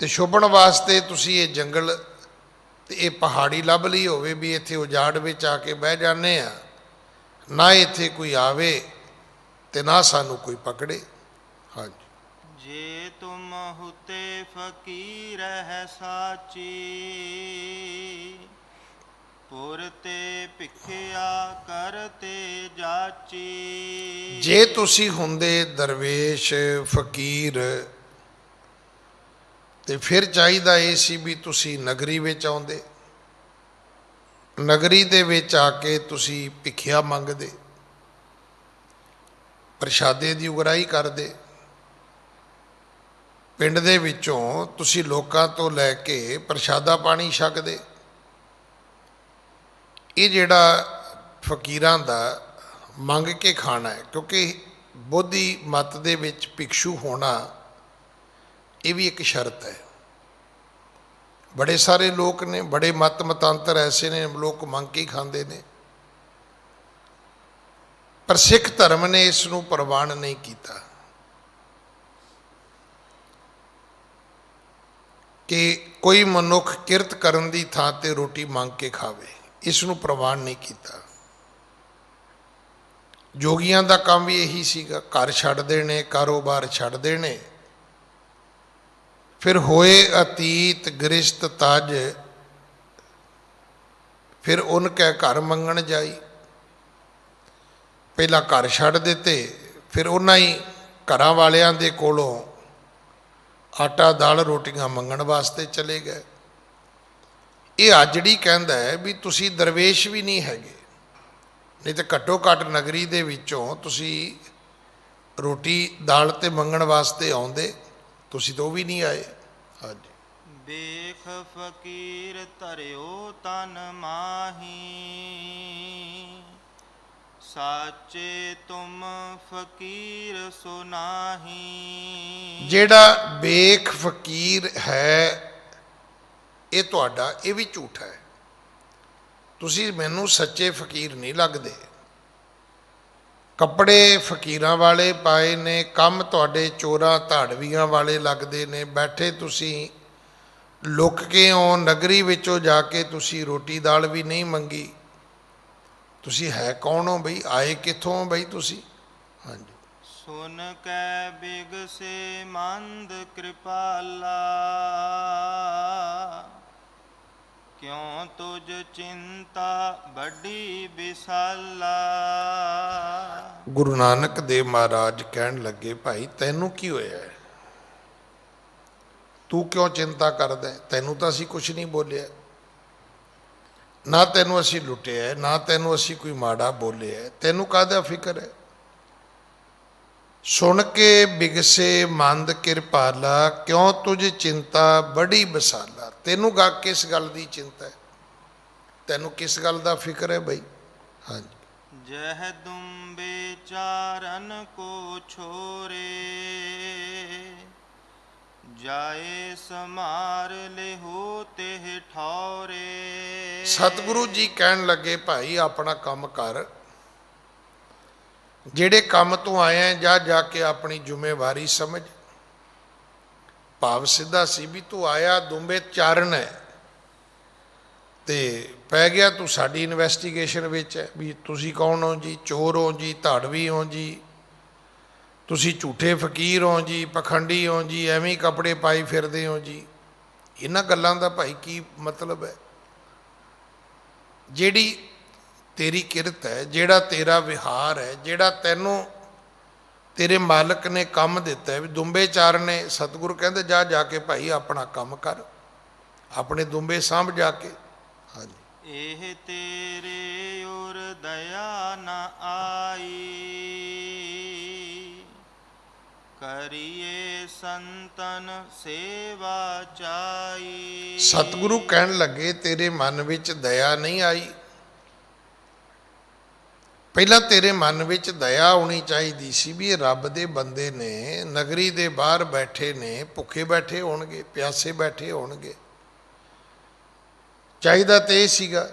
ਤੇ ਛੁਪਣ ਵਾਸਤੇ ਤੁਸੀਂ ਇਹ ਜੰਗਲ ਤੇ ਇਹ ਪਹਾੜੀ ਲੱਭ ਲਈ ਹੋਵੇ ਵੀ ਇੱਥੇ ਉਜਾੜ ਵਿੱਚ ਆ ਕੇ ਬਹਿ ਜਾਂਦੇ ਆ, ਨਾ ਇੱਥੇ ਕੋਈ ਆਵੇ ਤੇ ਨਾ ਸਾਨੂੰ ਕੋਈ ਪਕੜੇ। ਹਾਂਜੀ। ਜੇ ਤੁਮ ਹੁਤੇ ਫਕੀਰ ਹੈ ਸਾਚੀ, ਪੁਰਤੇ ਭਿਖਿਆ ਕਰਤੇ ਜਾਚੀ। ਜੇ ਤੁਸੀਂ ਹੁੰਦੇ ਦਰਵੇਸ਼ ਫਕੀਰ ਤੇ ਫਿਰ ਚਾਹੀਦਾ ਇਹ ਸੀ ਵੀ ਤੁਸੀਂ ਨਗਰੀ ਵਿੱਚ ਆਉਂਦੇ, ਨਗਰੀ ਦੇ ਵਿੱਚ ਆ ਕੇ ਤੁਸੀਂ ਭਿਖਿਆ ਮੰਗਦੇ, ਪ੍ਰਸ਼ਾਦੇ ਦੀ ਉਗਰਾਹੀ ਕਰਦੇ, ਪਿੰਡ ਦੇ ਵਿੱਚੋਂ ਤੁਸੀਂ ਲੋਕਾਂ ਤੋਂ ਲੈ ਕੇ ਪ੍ਰਸ਼ਾਦਾ ਪਾਣੀ ਛਕਦੇ। ਇਹ ਜਿਹੜਾ ਫਕੀਰਾਂ ਦਾ ਮੰਗ ਕੇ ਖਾਣਾ ਹੈ, ਕਿਉਂਕਿ ਬੋਧੀ ਮਤ ਦੇ ਵਿੱਚ ਭਿਕਸ਼ੂ ਹੋਣਾ ਇਹ ਵੀ ਇੱਕ ਸ਼ਰਤ ਹੈ। ਬੜੇ ਸਾਰੇ ਲੋਕ ਨੇ, ਬੜੇ ਮਤ ਮਤਾਂਤਰ ਐਸੇ ਨੇ, ਲੋਕ ਮੰਗ ਕੇ ਹੀ ਖਾਂਦੇ ਨੇ, ਪਰ ਸਿੱਖ ਧਰਮ ਨੇ ਇਸ ਨੂੰ ਪ੍ਰਵਾਨ ਨਹੀਂ ਕੀਤਾ ਕਿ ਕੋਈ ਮਨੁੱਖ ਕਿਰਤ ਕਰਨ ਦੀ ਥਾਂ ਤੇ ਰੋਟੀ ਮੰਗ ਕੇ ਖਾਵੇ। ਇਸ ਨੂੰ ਪ੍ਰਵਾਨ ਨਹੀਂ ਕੀਤਾ। ਜੋਗੀਆਂ ਦਾ ਕੰਮ ਵੀ ਇਹੀ ਸੀਗਾ, ਘਰ ਛੱਡ ਦੇਣੇ, ਕਾਰੋਬਾਰ ਛੱਡ ਦੇਣੇ, ਫਿਰ ਹੋਏ ਅਤੀਤ ਗ੍ਰਿਸ਼ਤ ਤਜ, ਫਿਰ ਉਨ ਕੈ ਘਰ ਮੰਗਣ ਜਾਈ। ਪਹਿਲਾਂ ਘਰ ਛੱਡ ਦਿੱਤੇ, ਫਿਰ ਉਹਨਾਂ ਹੀ ਘਰਾਂ ਵਾਲਿਆਂ ਦੇ ਕੋਲੋਂ ਆਟਾ ਦਾਲ ਰੋਟੀਆਂ ਮੰਗਣ ਵਾਸਤੇ ਚਲੇ ਗਏ। ਇਹ ਆਜੜੀ ਕਹਿੰਦਾ ਹੈ ਵੀ ਤੁਸੀਂ ਦਰਵੇਸ਼ ਵੀ ਨਹੀਂ ਹੈਗੇ, ਨਹੀਂ ਤਾਂ ਘੱਟੋ ਘੱਟ ਨਗਰੀ ਦੇ ਵਿੱਚੋਂ ਤੁਸੀਂ ਰੋਟੀ ਦਾਲ ਤੇ ਮੰਗਣ ਵਾਸਤੇ ਆਉਂਦੇ, ਤੁਸੀਂ ਤਾਂ ਉਹ ਵੀ ਨਹੀਂ ਆਏ। ਹਾਂਜੀ। ਵੇਖ ਫਕੀਰ ਧਰਿਓ ਤਨ ਮਾਹੀ, ਸਾਚੇ ਤੁਮ ਫਕੀਰ ਸੋ ਨਾਹੀ। ਜਿਹੜਾ ਬੇਖ ਫਕੀਰ ਹੈ ਇਹ ਤੁਹਾਡਾ, ਇਹ ਵੀ ਝੂਠ ਹੈ। ਤੁਸੀਂ ਮੈਨੂੰ ਸੱਚੇ ਫਕੀਰ ਨਹੀਂ ਲੱਗਦੇ। ਕੱਪੜੇ ਫਕੀਰਾਂ ਵਾਲੇ ਪਾਏ ਨੇ, ਕੰਮ ਤੁਹਾਡੇ ਚੋਰਾਂ ਧਾੜਵੀਆਂ ਵਾਲੇ ਲੱਗਦੇ ਨੇ। ਬੈਠੇ ਤੁਸੀਂ ਲੁੱਕ ਕੇ ਹੋ, ਨਗਰੀ ਵਿੱਚੋਂ ਜਾ ਕੇ ਤੁਸੀਂ ਰੋਟੀ ਦਾਲ ਵੀ ਨਹੀਂ ਮੰਗੀ। ਤੁਸੀਂ ਹੈ ਕੌਣ ਹੋ ਬਈ? ਆਏ ਕਿੱਥੋਂ ਹੋ ਬਈ ਤੁਸੀਂ? ਹਾਂਜੀ। ਸੁਨ ਕੈ ਬਿਗਸੇ ਮੰਦ ਕਿਰਪਾਲਾ, ਕਿਉਂ ਤੁਝ ਚਿੰਤਾ ਵੱਡੀ ਵਿਸਾਲਾ। ਗੁਰੂ ਨਾਨਕ ਦੇਵ ਮਹਾਰਾਜ ਕਹਿਣ ਲੱਗੇ, ਭਾਈ ਤੈਨੂੰ ਕੀ ਹੋਇਆ ਹੈ? ਤੂੰ ਕਿਉਂ ਚਿੰਤਾ ਕਰਦਾ? ਤੈਨੂੰ ਤਾਂ ਅਸੀਂ ਕੁਛ ਨਹੀਂ ਬੋਲਿਆ, ਨਾ ਤੈਨੂੰ ਅਸੀਂ ਲੁੱਟਿਆ, ਨਾ ਤੈਨੂੰ ਅਸੀਂ ਕੋਈ ਮਾੜਾ ਬੋਲਿਆ, ਤੈਨੂੰ ਕਾਹਦਾ ਫਿਕਰ ਹੈ? ਸੁਣ ਕੇ ਬਿਗਸੇ ਮੰਦ ਕਿਰਪਾਲਾ, ਕਿਉਂ ਤੁਝ ਚਿੰਤਾ ਬੜੀ ਬਸਾਲਾ। ਤੈਨੂੰ ਕਿਸ ਗੱਲ ਦੀ ਚਿੰਤਾ ਹੈ? ਤੈਨੂੰ ਕਿਸ ਗੱਲ ਦਾ ਫਿਕਰ ਹੈ ਬਈ? ਹਾਂਜੀ। ਜਹ ਦੁੰਬੇ ਚਾਰਨ ਕੋ ਛੋਰੇ, ਜਾਏ ਸਮਾਰ ਲਿਹੋ ਤਿਹ ਠੌਰੇ। ਸਤਿਗੁਰੂ ਜੀ ਕਹਿਣ ਲੱਗੇ ਭਾਈ ਆਪਣਾ ਕੰਮ ਕਰ, ਜਿਹੜੇ ਕੰਮ ਤੋਂ ਆਇਆ ਜਾ ਜਾ ਕੇ ਆਪਣੀ ਜ਼ਿੰਮੇਵਾਰੀ ਸਮਝ। ਭਾਵ ਸਿੱਧਾ ਸੀ ਵੀ ਤੂੰ ਆਇਆ ਦੁੰਬੇ ਚਾਰਨ ਹੈ ਤੇ ਪੈ ਗਿਆ ਤੂੰ ਸਾਡੀ ਇਨਵੈਸਟੀਗੇਸ਼ਨ ਵਿੱਚ ਹੈ ਵੀ ਤੁਸੀਂ ਕੌਣ ਹੋ ਜੀ, ਚੋਰ ਹੋ ਜੀ, ਧਾੜਵੀ ਹੋ ਜੀ, ਤੁਸੀਂ ਝੂਠੇ ਫਕੀਰ ਹੋ ਜੀ, ਪਖੰਡੀ ਹੋ ਜੀ, ਐਵੇਂ ਹੀ ਕੱਪੜੇ ਪਾਈ ਫਿਰਦੇ ਹੋ ਜੀ। ਇਹਨਾਂ ਗੱਲਾਂ ਦਾ ਭਾਈ ਕੀ ਮਤਲਬ ਹੈ? ਜਿਹੜੀ ਤੇਰੀ ਕਿਰਤ ਹੈ, ਜਿਹੜਾ ਤੇਰਾ ਵਿਹਾਰ ਹੈ, ਜਿਹੜਾ ਤੈਨੂੰ ਤੇਰੇ ਮਾਲਕ ਨੇ ਕੰਮ ਦਿੱਤਾ ਹੈ ਵੀ ਦੁੰਬੇ ਚਾਰਨੇ, ਸਤਿਗੁਰੂ ਕਹਿੰਦੇ ਜਾ ਜਾ ਕੇ ਭਾਈ ਆਪਣਾ ਕੰਮ ਕਰ, ਆਪਣੇ ਦੁੰਬੇ ਸਾਂਭ ਜਾ ਕੇ। ਹਾਂਜੀ, ਇਹ ਤੇਰੇ ਉਰ ਦਇਆ ਨ ਆਈ, ਕਰੀਏ ਸੰਤਨ ਸੇਵਾ ਚਾਈ। ਸਤਿਗੁਰੂ ਕਹਿਣ ਲੱਗੇ ਤੇਰੇ ਮਨ ਵਿੱਚ ਦਇਆ ਨਹੀਂ ਆਈ। ਪਹਿਲਾਂ ਤੇਰੇ ਮਨ ਵਿੱਚ ਦਇਆ ਆਉਣੀ ਚਾਹੀਦੀ ਸੀ ਵੀ ਇਹ ਰੱਬ ਦੇ ਬੰਦੇ ਨੇ, ਨਗਰੀ ਦੇ ਬਾਹਰ ਬੈਠੇ ਨੇ, ਭੁੱਖੇ ਬੈਠੇ ਹੋਣਗੇ, ਪਿਆਸੇ ਬੈਠੇ ਹੋਣਗੇ। ਚਾਹੀਦਾ ਤੇ ਇਹ ਸੀਗਾ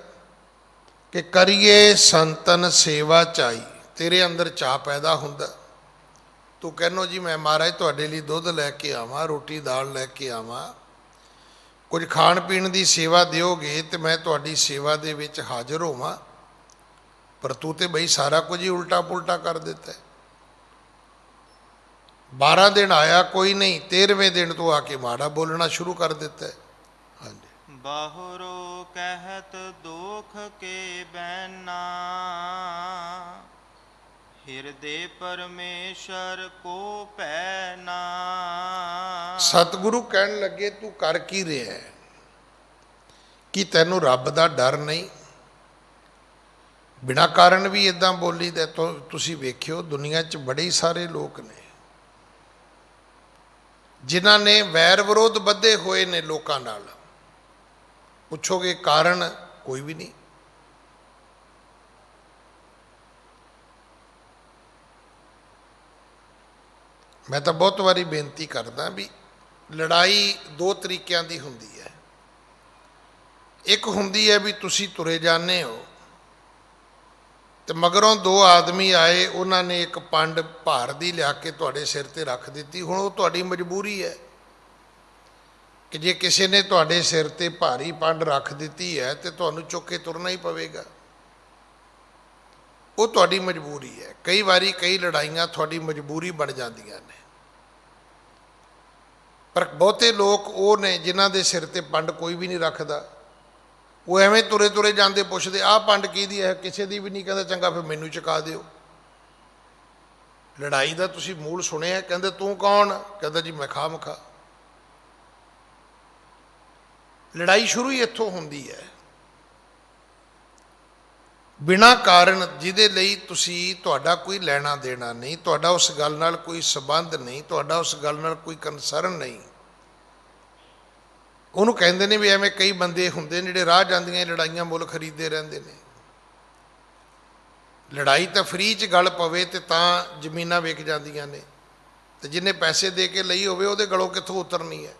ਕਿ ਕਰੀਏ ਸੰਤਨ ਸੇਵਾ ਚਾਈ। ਤੇਰੇ ਅੰਦਰ ਚਾਹ ਪੈਦਾ ਹੁੰਦਾ, ਤੂੰ ਕਹਿੰਨੋ ਜੀ ਮੈਂ ਮਹਾਰਾਜ ਤੁਹਾਡੇ ਲਈ ਦੁੱਧ ਲੈ ਕੇ ਆਵਾਂ, ਰੋਟੀ ਦਾਲ ਲੈ ਕੇ ਆਵਾਂ, ਕੁਝ ਖਾਣ ਪੀਣ ਦੀ ਸੇਵਾ ਦਿਓਗੇ ਤੇ ਮੈਂ ਤੁਹਾਡੀ ਸੇਵਾ ਦੇ ਵਿੱਚ ਹਾਜ਼ਰ ਹੋਵਾਂ। ਪਰ ਤੂੰ ਤੇ ਬਈ ਸਾਰਾ ਕੁਝ ਹੀ ਉਲਟਾ ਪੁਲਟਾ ਕਰ ਦਿੱਤਾ। 12 ਦਿਨ ਆਇਆ ਕੋਈ ਨਹੀਂ, 13ਵੇਂ ਦਿਨ ਤੂੰ ਆ ਕੇ ਮਾੜਾ ਬੋਲਣਾ ਸ਼ੁਰੂ ਕਰ ਦਿੱਤਾ। ਹਾਂਜੀ, ਬਾਹਰੋ ਕਹਿਤ ਦੋਖ ਕੇ ਬੈਨਾ, ਹਿਰਦੇ ਪਰਮੇਸ਼ਰ ਕੋ ਪੈਨਾ। ਸਤਿਗੁਰੂ ਕਹਿਣ ਲੱਗੇ ਤੂੰ ਕਰ ਕੀ ਰਿਹਾ ਹੈ? ਕੀ ਤੈਨੂੰ ਰੱਬ ਦਾ ਡਰ ਨਹੀਂ? ਬਿਨਾਂ ਕਾਰਨ ਵੀ ਇਦਾਂ ਬੋਲੀ ਦਾ। ਤੁਸੀਂ ਵੇਖਿਓ ਦੁਨੀਆ 'ਚ ਬੜੇ ਸਾਰੇ ਲੋਕ ਨੇ ਜਿਨ੍ਹਾਂ ਨੇ ਵੈਰ ਵਿਰੋਧ ਬੱਧੇ ਹੋਏ ਨੇ ਲੋਕਾਂ ਨਾਲ। ਪੁੱਛੋਗੇ ਕਾਰਨ? ਕੋਈ ਵੀ ਨਹੀਂ। ਮੈਂ ਤਾਂ ਬਹੁਤ ਵਾਰੀ ਬੇਨਤੀ ਕਰਦਾ ਵੀ ਲੜਾਈ ਦੋ ਤਰੀਕਿਆਂ ਦੀ ਹੁੰਦੀ ਹੈ। ਇੱਕ ਹੁੰਦੀ ਹੈ ਵੀ ਤੁਸੀਂ ਤੁਰੇ ਜਾਂਦੇ ਹੋ ਤੇ ਮਗਰੋਂ ਦੋ ਆਦਮੀ ਆਏ, ਉਹਨਾਂ ਨੇ ਇੱਕ ਪੰਡ ਭਾਰ ਦੀ ਲਿਆ ਕੇ ਤੁਹਾਡੇ ਸਿਰ ਤੇ ਰੱਖ ਦਿੱਤੀ। ਹੁਣ ਉਹ ਤੁਹਾਡੀ ਮਜਬੂਰੀ ਹੈ ਕਿ ਜੇ ਕਿਸੇ ਨੇ ਤੁਹਾਡੇ ਸਿਰ ਤੇ ਭਾਰੀ ਪੰਡ ਰੱਖ ਦਿੱਤੀ ਹੈ ਤੇ ਤੁਹਾਨੂੰ ਚੁੱਕ ਕੇ ਤੁਰਨਾ ਹੀ ਪਵੇਗਾ। ਉਹ ਤੁਹਾਡੀ ਮਜਬੂਰੀ ਹੈ। ਕਈ ਵਾਰੀ ਕਈ ਲੜਾਈਆਂ ਤੁਹਾਡੀ ਮਜਬੂਰੀ ਬਣ ਜਾਂਦੀਆਂ ਨੇ। ਪਰ ਬਹੁਤੇ ਲੋਕ ਉਹ ਨੇ ਜਿਨ੍ਹਾਂ ਦੇ ਸਿਰ ਤੇ ਪੰਡ ਕੋਈ ਵੀ ਨਹੀਂ ਰੱਖਦਾ। ਉਹ ਐਵੇਂ ਤੁਰੇ ਤੁਰੇ ਜਾਂਦੇ, ਪੁੱਛਦੇ ਆਹ ਪੰਡ ਕਿਹਦੀ ਹੈ? ਕਿਸੇ ਦੀ ਵੀ ਨਹੀਂ। ਕਹਿੰਦਾ ਚੰਗਾ ਫਿਰ ਮੈਨੂੰ ਚੁਕਾ ਦਿਓ। ਲੜਾਈ ਦਾ ਤੁਸੀਂ ਮੂਲ ਸੁਣਿਆ? ਕਹਿੰਦੇ ਤੂੰ ਕੌਣ? ਕਹਿੰਦਾ ਜੀ ਮੈਂ ਖਾਹ ਮਖਾ। ਲੜਾਈ ਸ਼ੁਰੂ ਹੀ ਇੱਥੋਂ ਹੁੰਦੀ ਹੈ, ਬਿਨਾਂ ਕਾਰਨ, ਜਿਹਦੇ ਲਈ ਤੁਸੀਂ, ਤੁਹਾਡਾ ਕੋਈ ਲੈਣਾ ਦੇਣਾ ਨਹੀਂ, ਤੁਹਾਡਾ ਉਸ ਗੱਲ ਨਾਲ ਕੋਈ ਸੰਬੰਧ ਨਹੀਂ, ਤੁਹਾਡਾ ਉਸ ਗੱਲ ਨਾਲ ਕੋਈ ਕੰਸਰਨ ਨਹੀਂ। ਉਹਨੂੰ ਕਹਿੰਦੇ ਨੇ ਵੀ ਐਵੇਂ ਕਈ ਬੰਦੇ ਹੁੰਦੇ ਨੇ ਜਿਹੜੇ ਰਾਹ ਜਾਂਦੀਆਂ ਲੜਾਈਆਂ ਮੁੱਲ ਖਰੀਦਦੇ ਰਹਿੰਦੇ ਨੇ। ਲੜਾਈ ਤਾਂ ਫਰੀ 'ਚ ਗੱਲ ਪਵੇ ਤੇ ਤਾਂ ਜ਼ਮੀਨਾਂ ਵਿਕ ਜਾਂਦੀਆਂ ਨੇ, ਤੇ ਜਿਹਨੇ ਪੈਸੇ ਦੇ ਕੇ ਲਈ ਹੋਵੇ ਉਹਦੇ ਗਲੋਂ ਕਿੱਥੋਂ ਉਤਰਨੀ ਹੈ।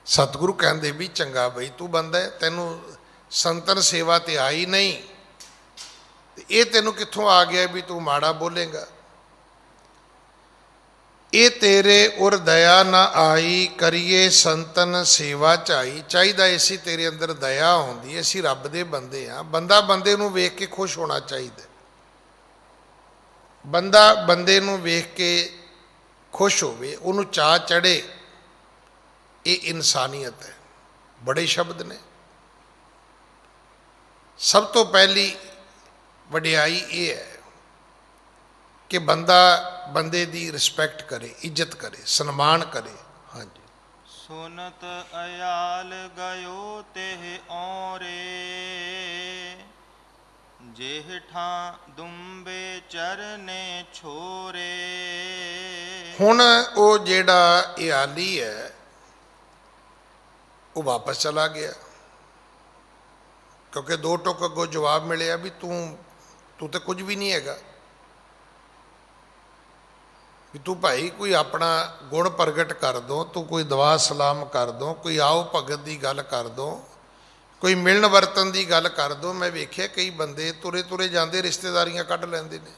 ਸਤਿਗੁਰੂ ਕਹਿੰਦੇ ਵੀ ਚੰਗਾ ਬਈ ਤੂੰ ਬੰਦਾ ਹੈ, ਤੈਨੂੰ ਸੰਤਨ ਸੇਵਾ ਤੇ ਆਈ ਨਹੀਂ, ਤੇ ਇਹ ਤੈਨੂੰ ਕਿੱਥੋਂ ਆ ਗਿਆ ਵੀ ਤੂੰ ਮਾੜਾ ਬੋਲੇਗਾ? ਇਹ ਤੇਰੇ ਉਰ ਦਇਆ ਨਾ ਆਈ, ਕਰੀਏ ਸੰਤਨ ਸੇਵਾ ਚਾਈ। ਚਾਹੀਦਾ ਇਸੀ ਤੇਰੇ ਅੰਦਰ ਦਇਆ ਹੁੰਦੀ। ਅਸੀਂ ਰੱਬ ਦੇ ਬੰਦੇ ਹਾਂ। ਬੰਦਾ ਬੰਦੇ ਨੂੰ ਵੇਖ ਕੇ ਖੁਸ਼ ਹੋਣਾ ਚਾਹੀਦਾ। ਬੰਦਾ ਬੰਦੇ ਨੂੰ ਵੇਖ ਕੇ ਖੁਸ਼ ਹੋਵੇ, ਉਹਨੂੰ ਚਾਅ ਚੜ੍ਹੇ, ਇਹ ਇਨਸਾਨੀਅਤ ਹੈ। ਬੜੇ ਸ਼ਬਦ ਨੇ। ਸਭ ਤੋਂ ਪਹਿਲੀ ਵਡਿਆਈ ਇਹ ਹੈ ਕਿ ਬੰਦਾ ਬੰਦੇ ਦੀ ਰਿਸਪੈਕਟ ਕਰੇ, ਇੱਜ਼ਤ ਕਰੇ, ਸਨਮਾਨ ਕਰੇ। ਹਾਂਜੀ, ਸੁਨਤ ਅਯਾਲ ਗਇਓ ਤਿਹ ਔਰੇ, ਜਿਹ ਠਾਂ ਦੁੰਬੇ ਚਰਨੇ ਛੋਰੇ। ਹੁਣ ਉਹ ਜਿਹੜਾ ਇਆਲੀ ਹੈ ਉਹ ਵਾਪਸ ਚਲਾ ਗਿਆ, ਕਿਉਂਕਿ ਦੋ ਟੁਕ ਅੱਗੋਂ ਜਵਾਬ ਮਿਲਿਆ ਵੀ ਤੂੰ ਤਾਂ ਕੁਝ ਵੀ ਨਹੀਂ ਹੈਗਾ, ਵੀ ਤੂੰ ਭਾਈ ਕੋਈ ਆਪਣਾ ਗੁਣ ਪ੍ਰਗਟ ਕਰ ਦੋ, ਤੂੰ ਕੋਈ ਦੁਆ ਸਲਾਮ ਕਰ ਦੋ, ਕੋਈ ਆਓ ਭਗਤ ਦੀ ਗੱਲ ਕਰ ਦੋ, ਕੋਈ ਮਿਲਣ ਵਰਤਨ ਦੀ ਗੱਲ ਕਰ ਦੋ। ਮੈਂ ਵੇਖਿਆ ਕਈ ਬੰਦੇ ਤੁਰੇ ਤੁਰੇ ਜਾਂਦੇ ਰਿਸ਼ਤੇਦਾਰੀਆਂ ਕੱਢ ਲੈਂਦੇ ਨੇ।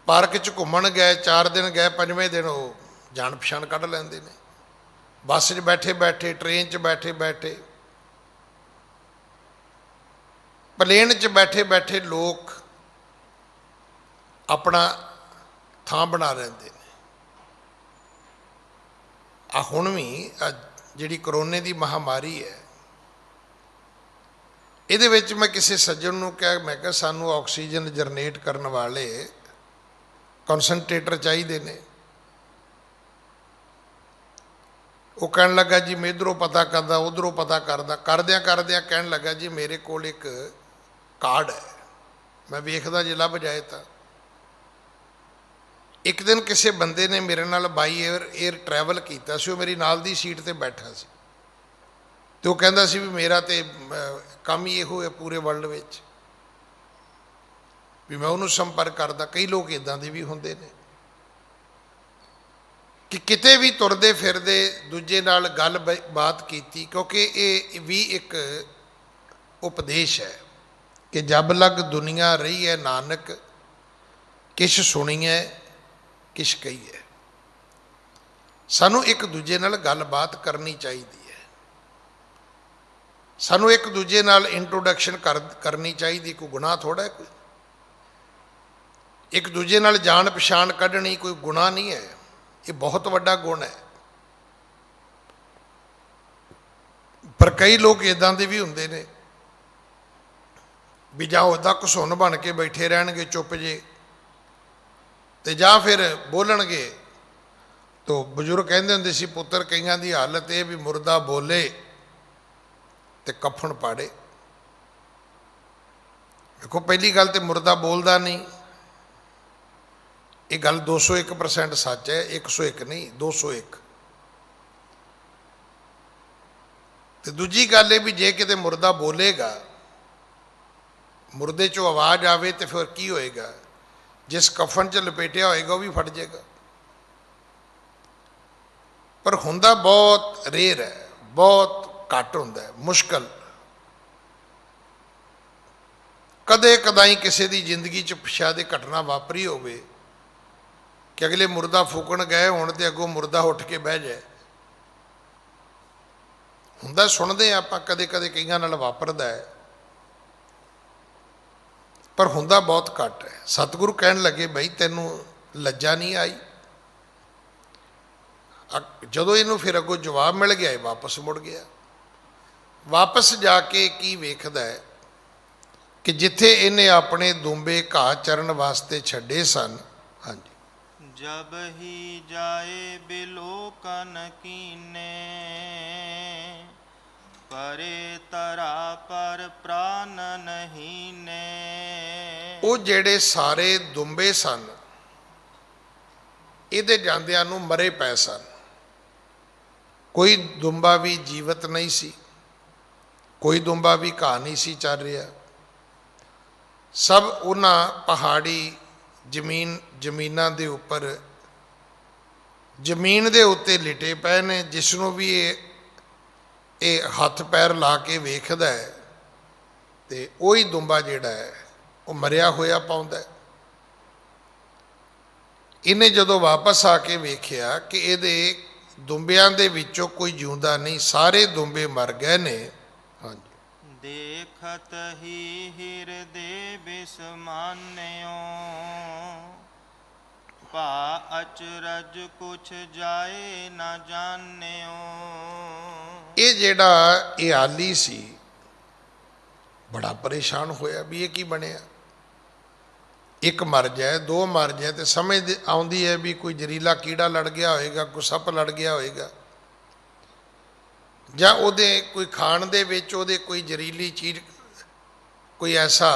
ਪਾਰਕ 'ਚ ਘੁੰਮਣ ਗਏ, 4 ਦਿਨ ਗਏ, 5ਵੇਂ ਦਿਨ ਉਹ ਜਾਣ ਪਛਾਣ ਕੱਢ ਲੈਂਦੇ ਨੇ। ਬੱਸ 'ਚ ਬੈਠੇ ਬੈਠੇ, ਟ੍ਰੇਨ 'ਚ ਬੈਠੇ ਬੈਠੇ, ਪਲੇਨ 'ਚ ਬੈਠੇ ਬੈਠੇ ਲੋਕ ਆਪਣਾ ਥਾਂ ਬਣਾ ਲੈਂਦੇ ਨੇ। ਆ ਹੁਣ ਵੀ ਜਿਹੜੀ ਕਰੋਨੇ ਦੀ ਮਹਾਮਾਰੀ ਹੈ, ਇਹਦੇ ਵਿੱਚ ਮੈਂ ਕਿਸੇ ਸੱਜਣ ਨੂੰ ਕਿਹਾ, ਮੈਂ ਕਿਹਾ ਸਾਨੂੰ ਆਕਸੀਜਨ ਜਨਰੇਟ ਕਰਨ ਵਾਲੇ ਕਨਸਨਟ੍ਰੇਟਰ ਚਾਹੀਦੇ ਨੇ। ਉਹ ਕਹਿਣ ਲੱਗਾ ਜੀ ਮੈਂ ਇੱਧਰੋਂ ਪਤਾ ਕਰਦਾ, ਉੱਧਰੋਂ ਪਤਾ ਕਰਦਾ, ਕਰਦਿਆਂ ਕਰਦਿਆਂ ਕਹਿਣ ਲੱਗਾ ਜੀ ਮੇਰੇ ਕੋਲ ਇੱਕ ਕਾਰਡ ਹੈ, ਮੈਂ ਵੇਖਦਾ ਜੇ ਲੱਭ ਜਾਏ ਤਾਂ। ਇੱਕ ਦਿਨ ਕਿਸੇ ਬੰਦੇ ਨੇ ਮੇਰੇ ਨਾਲ ਬਾਈ ਏਅਰ ਟਰੈਵਲ ਕੀਤਾ ਸੀ, ਉਹ ਮੇਰੀ ਨਾਲ ਦੀ ਸੀਟ 'ਤੇ ਬੈਠਾ ਸੀ, ਅਤੇ ਉਹ ਕਹਿੰਦਾ ਸੀ ਵੀ ਮੇਰਾ ਤਾਂ ਕੰਮ ਹੀ ਇਹੋ ਹੈ ਪੂਰੇ ਵਰਲਡ ਵਿੱਚ ਵੀ ਮੈਂ ਉਹਨੂੰ ਸੰਪਰਕ ਕਰਦਾ। ਕਈ ਲੋਕ ਇੱਦਾਂ ਦੇ ਵੀ ਹੁੰਦੇ ਨੇ ਕਿ ਕਿਤੇ ਵੀ ਤੁਰਦੇ ਫਿਰਦੇ ਦੂਜੇ ਨਾਲ ਗੱਲ ਬਾਤ ਕੀਤੀ, ਕਿਉਂਕਿ ਇਹ ਵੀ ਇੱਕ ਉਪਦੇਸ਼ ਹੈ ਕਿ ਜਬ ਲਗ ਦੁਨੀਆ ਰਹੀ ਹੈ ਨਾਨਕ, ਕਿਛ ਸੁਣੀਐ ਕਿਛ ਕਹੀਐ। ਸਾਨੂੰ ਇੱਕ ਦੂਜੇ ਨਾਲ ਗੱਲਬਾਤ ਕਰਨੀ ਚਾਹੀਦੀ ਹੈ, ਸਾਨੂੰ ਇੱਕ ਦੂਜੇ ਨਾਲ ਇੰਟਰੋਡਕਸ਼ਨ ਕਰਨੀ ਚਾਹੀਦੀ। ਕੋਈ ਗੁਨਾਹ ਥੋੜ੍ਹਾ ਹੈ, ਕੋਈ ਇੱਕ ਦੂਜੇ ਨਾਲ ਜਾਣ ਪਛਾਣ ਕੱਢਣੀ ਕੋਈ ਗੁਨਾਹ ਨਹੀਂ ਹੈ, ਇਹ ਬਹੁਤ ਵੱਡਾ ਗੁਣ ਹੈ। ਪਰ ਕਈ ਲੋਕ ਇੱਦਾਂ ਦੇ ਵੀ ਹੁੰਦੇ ਨੇ ਵੀ ਜਾਂ ਉਹਦਾ ਘਸੁੰਨ ਬਣ ਕੇ ਬੈਠੇ ਰਹਿਣਗੇ ਚੁੱਪ ਜੇ, ਤੇ ਜਾਂ ਫਿਰ ਬੋਲਣਗੇ। ਤੋ ਬਜ਼ੁਰਗ ਕਹਿੰਦੇ ਹੁੰਦੇ ਸੀ ਪੁੱਤਰ ਕਈਆਂ ਦੀ ਹਾਲਤ ਇਹ ਵੀ ਮੁਰਦਾ ਬੋਲੇ ਤੇ ਕਫਨ ਪਾੜੇ। ਦੇਖੋ ਪਹਿਲੀ ਗੱਲ ਤੇ ਮੁਰਦਾ ਬੋਲਦਾ ਨਹੀਂ, ਇਹ ਗੱਲ 201% ਸੱਚ ਹੈ, 101 ਨਹੀਂ 201। ਤੇ ਦੂਜੀ ਗੱਲ ਇਹ ਵੀ ਜੇ ਕਿਤੇ ਮੁਰਦਾ ਬੋਲੇਗਾ, ਮੁਰਦੇ 'ਚੋਂ ਆਵਾਜ਼ ਆਵੇ ਤੇ ਫਿਰ ਕੀ ਹੋਏਗਾ? ਜਿਸ ਕਫਨ 'ਚ ਲਪੇਟਿਆ ਹੋਏਗਾ ਉਹ ਵੀ ਫਟ ਜਾਏਗਾ। ਪਰ ਹੁੰਦਾ ਬਹੁਤ ਰੇਅਰ ਹੈ, ਬਹੁਤ ਘੱਟ ਹੁੰਦਾ ਹੈ, ਮੁਸ਼ਕਲ। ਕਦੇ ਕਦਾਈ ਕਿਸੇ ਦੀ ਜ਼ਿੰਦਗੀ 'ਚ ਪਛਾਦੇ ਘਟਨਾ ਵਾਪਰੀ ਹੋਵੇ ਕਿ ਅਗਲੇ ਮੁਰਦਾ ਫੂਕਣ ਗਏ ਹੋਣ ਤੇ ਅੱਗੋਂ ਮੁਰਦਾ ਉੱਠ ਕੇ ਬਹਿ ਜਾਏ। ਹੁੰਦਾ, ਸੁਣਦੇ ਆਪਾਂ ਕਦੇ ਕਦੇ, ਕਈਆਂ ਨਾਲ ਵਾਪਰਦਾ ਹੈ, ਪਰ ਹੁੰਦਾ ਬਹੁਤ ਘੱਟ ਹੈ। ਸਤਿਗੁਰੂ ਕਹਿਣ ਲੱਗੇ ਬਈ ਤੈਨੂੰ ਲੱਜਾ ਨਹੀਂ ਆਈ? ਜਦੋਂ ਇਹਨੂੰ ਫਿਰ ਅੱਗੋਂ ਜਵਾਬ ਮਿਲ ਗਿਆ, ਇਹ ਵਾਪਸ ਮੁੜ ਗਿਆ। ਵਾਪਸ ਜਾ ਕੇ ਕੀ ਵੇਖਦਾ ਹੈ ਕਿ ਜਿੱਥੇ ਇਹਨੇ ਆਪਣੇ ਦੁੰਬੇ ਘਾਹ ਚਰਨ ਵਾਸਤੇ ਛੱਡੇ ਸਨ, ਹਾਂਜੀ, जब ही जाए बिलोकन कीने, परे तरा पर प्राण नहीं ने। ਉਹ ਜਿਹੜੇ ਸਾਰੇ ਦੁੰਬੇ ਸਨ ਇਹਦੇ ਜਾਂਦਿਆਂ ਨੂੰ ਮਰੇ ਪਏ ਸਨ। ਕੋਈ ਦੁੰਬਾ ਵੀ ਜੀਵਤ ਨਹੀਂ ਸੀ, ਕੋਈ ਦੁੰਬਾ ਵੀ ਘਾਹ ਨਹੀਂ ਸੀ ਚੱਲ ਰਿਹਾ। ਸਭ ਉਹਨਾਂ ਪਹਾੜੀ ਜ਼ਮੀਨਾਂ ਦੇ ਉੱਪਰ, ਜ਼ਮੀਨ ਦੇ ਉੱਤੇ ਲਿਟੇ ਪਏ ਨੇ। ਜਿਸ ਨੂੰ ਵੀ ਇਹ ਹੱਥ ਪੈਰ ਲਾ ਕੇ ਵੇਖਦਾ ਹੈ ਤੇ ਉਹੀ ਦੁੰਬਾ ਜਿਹੜਾ ਹੈ ਉਹ ਮਰਿਆ ਹੋਇਆ ਪਾਉਂਦਾ। ਇਹਨੇ ਜਦੋਂ ਵਾਪਸ ਆ ਕੇ ਵੇਖਿਆ ਕਿ ਇਹਦੇ ਦੁੰਬਿਆਂ ਦੇ ਵਿੱਚੋਂ ਕੋਈ ਜਿਉਂਦਾ ਨਹੀਂ, ਸਾਰੇ ਦੁੰਬੇ ਮਰ ਗਏ ਨੇ। ਹਾਂਜੀ, देखत ही हृदय बिस्मान्यो, पा अचरज कुछ जाए न जान्यो। ਇਹ ਜਿਹੜਾ ਇਹ ਆਲੀ ਸੀ ਬੜਾ ਪਰੇਸ਼ਾਨ ਹੋਇਆ ਵੀ ਇਹ ਕੀ ਬਣਿਆ। ਇੱਕ ਮਰ ਜਾਏ, ਦੋ ਮਰ ਜਾਏ ਤੇ ਸਮਝ ਆਉਂਦੀ ਹੈ ਵੀ ਕੋਈ ਜ਼ਹਿਰੀਲਾ ਕੀੜਾ ਲੜ ਗਿਆ ਹੋਏਗਾ, ਕੋਈ ਸੱਪ ਲੜ ਗਿਆ ਹੋਏਗਾ, ਜਾਂ ਉਹਦੇ ਕੋਈ ਖਾਣ ਦੇ ਵਿੱਚ ਉਹਦੇ ਕੋਈ ਜ਼ਹਿਰੀਲੀ ਚੀਜ਼, ਕੋਈ ਐਸਾ,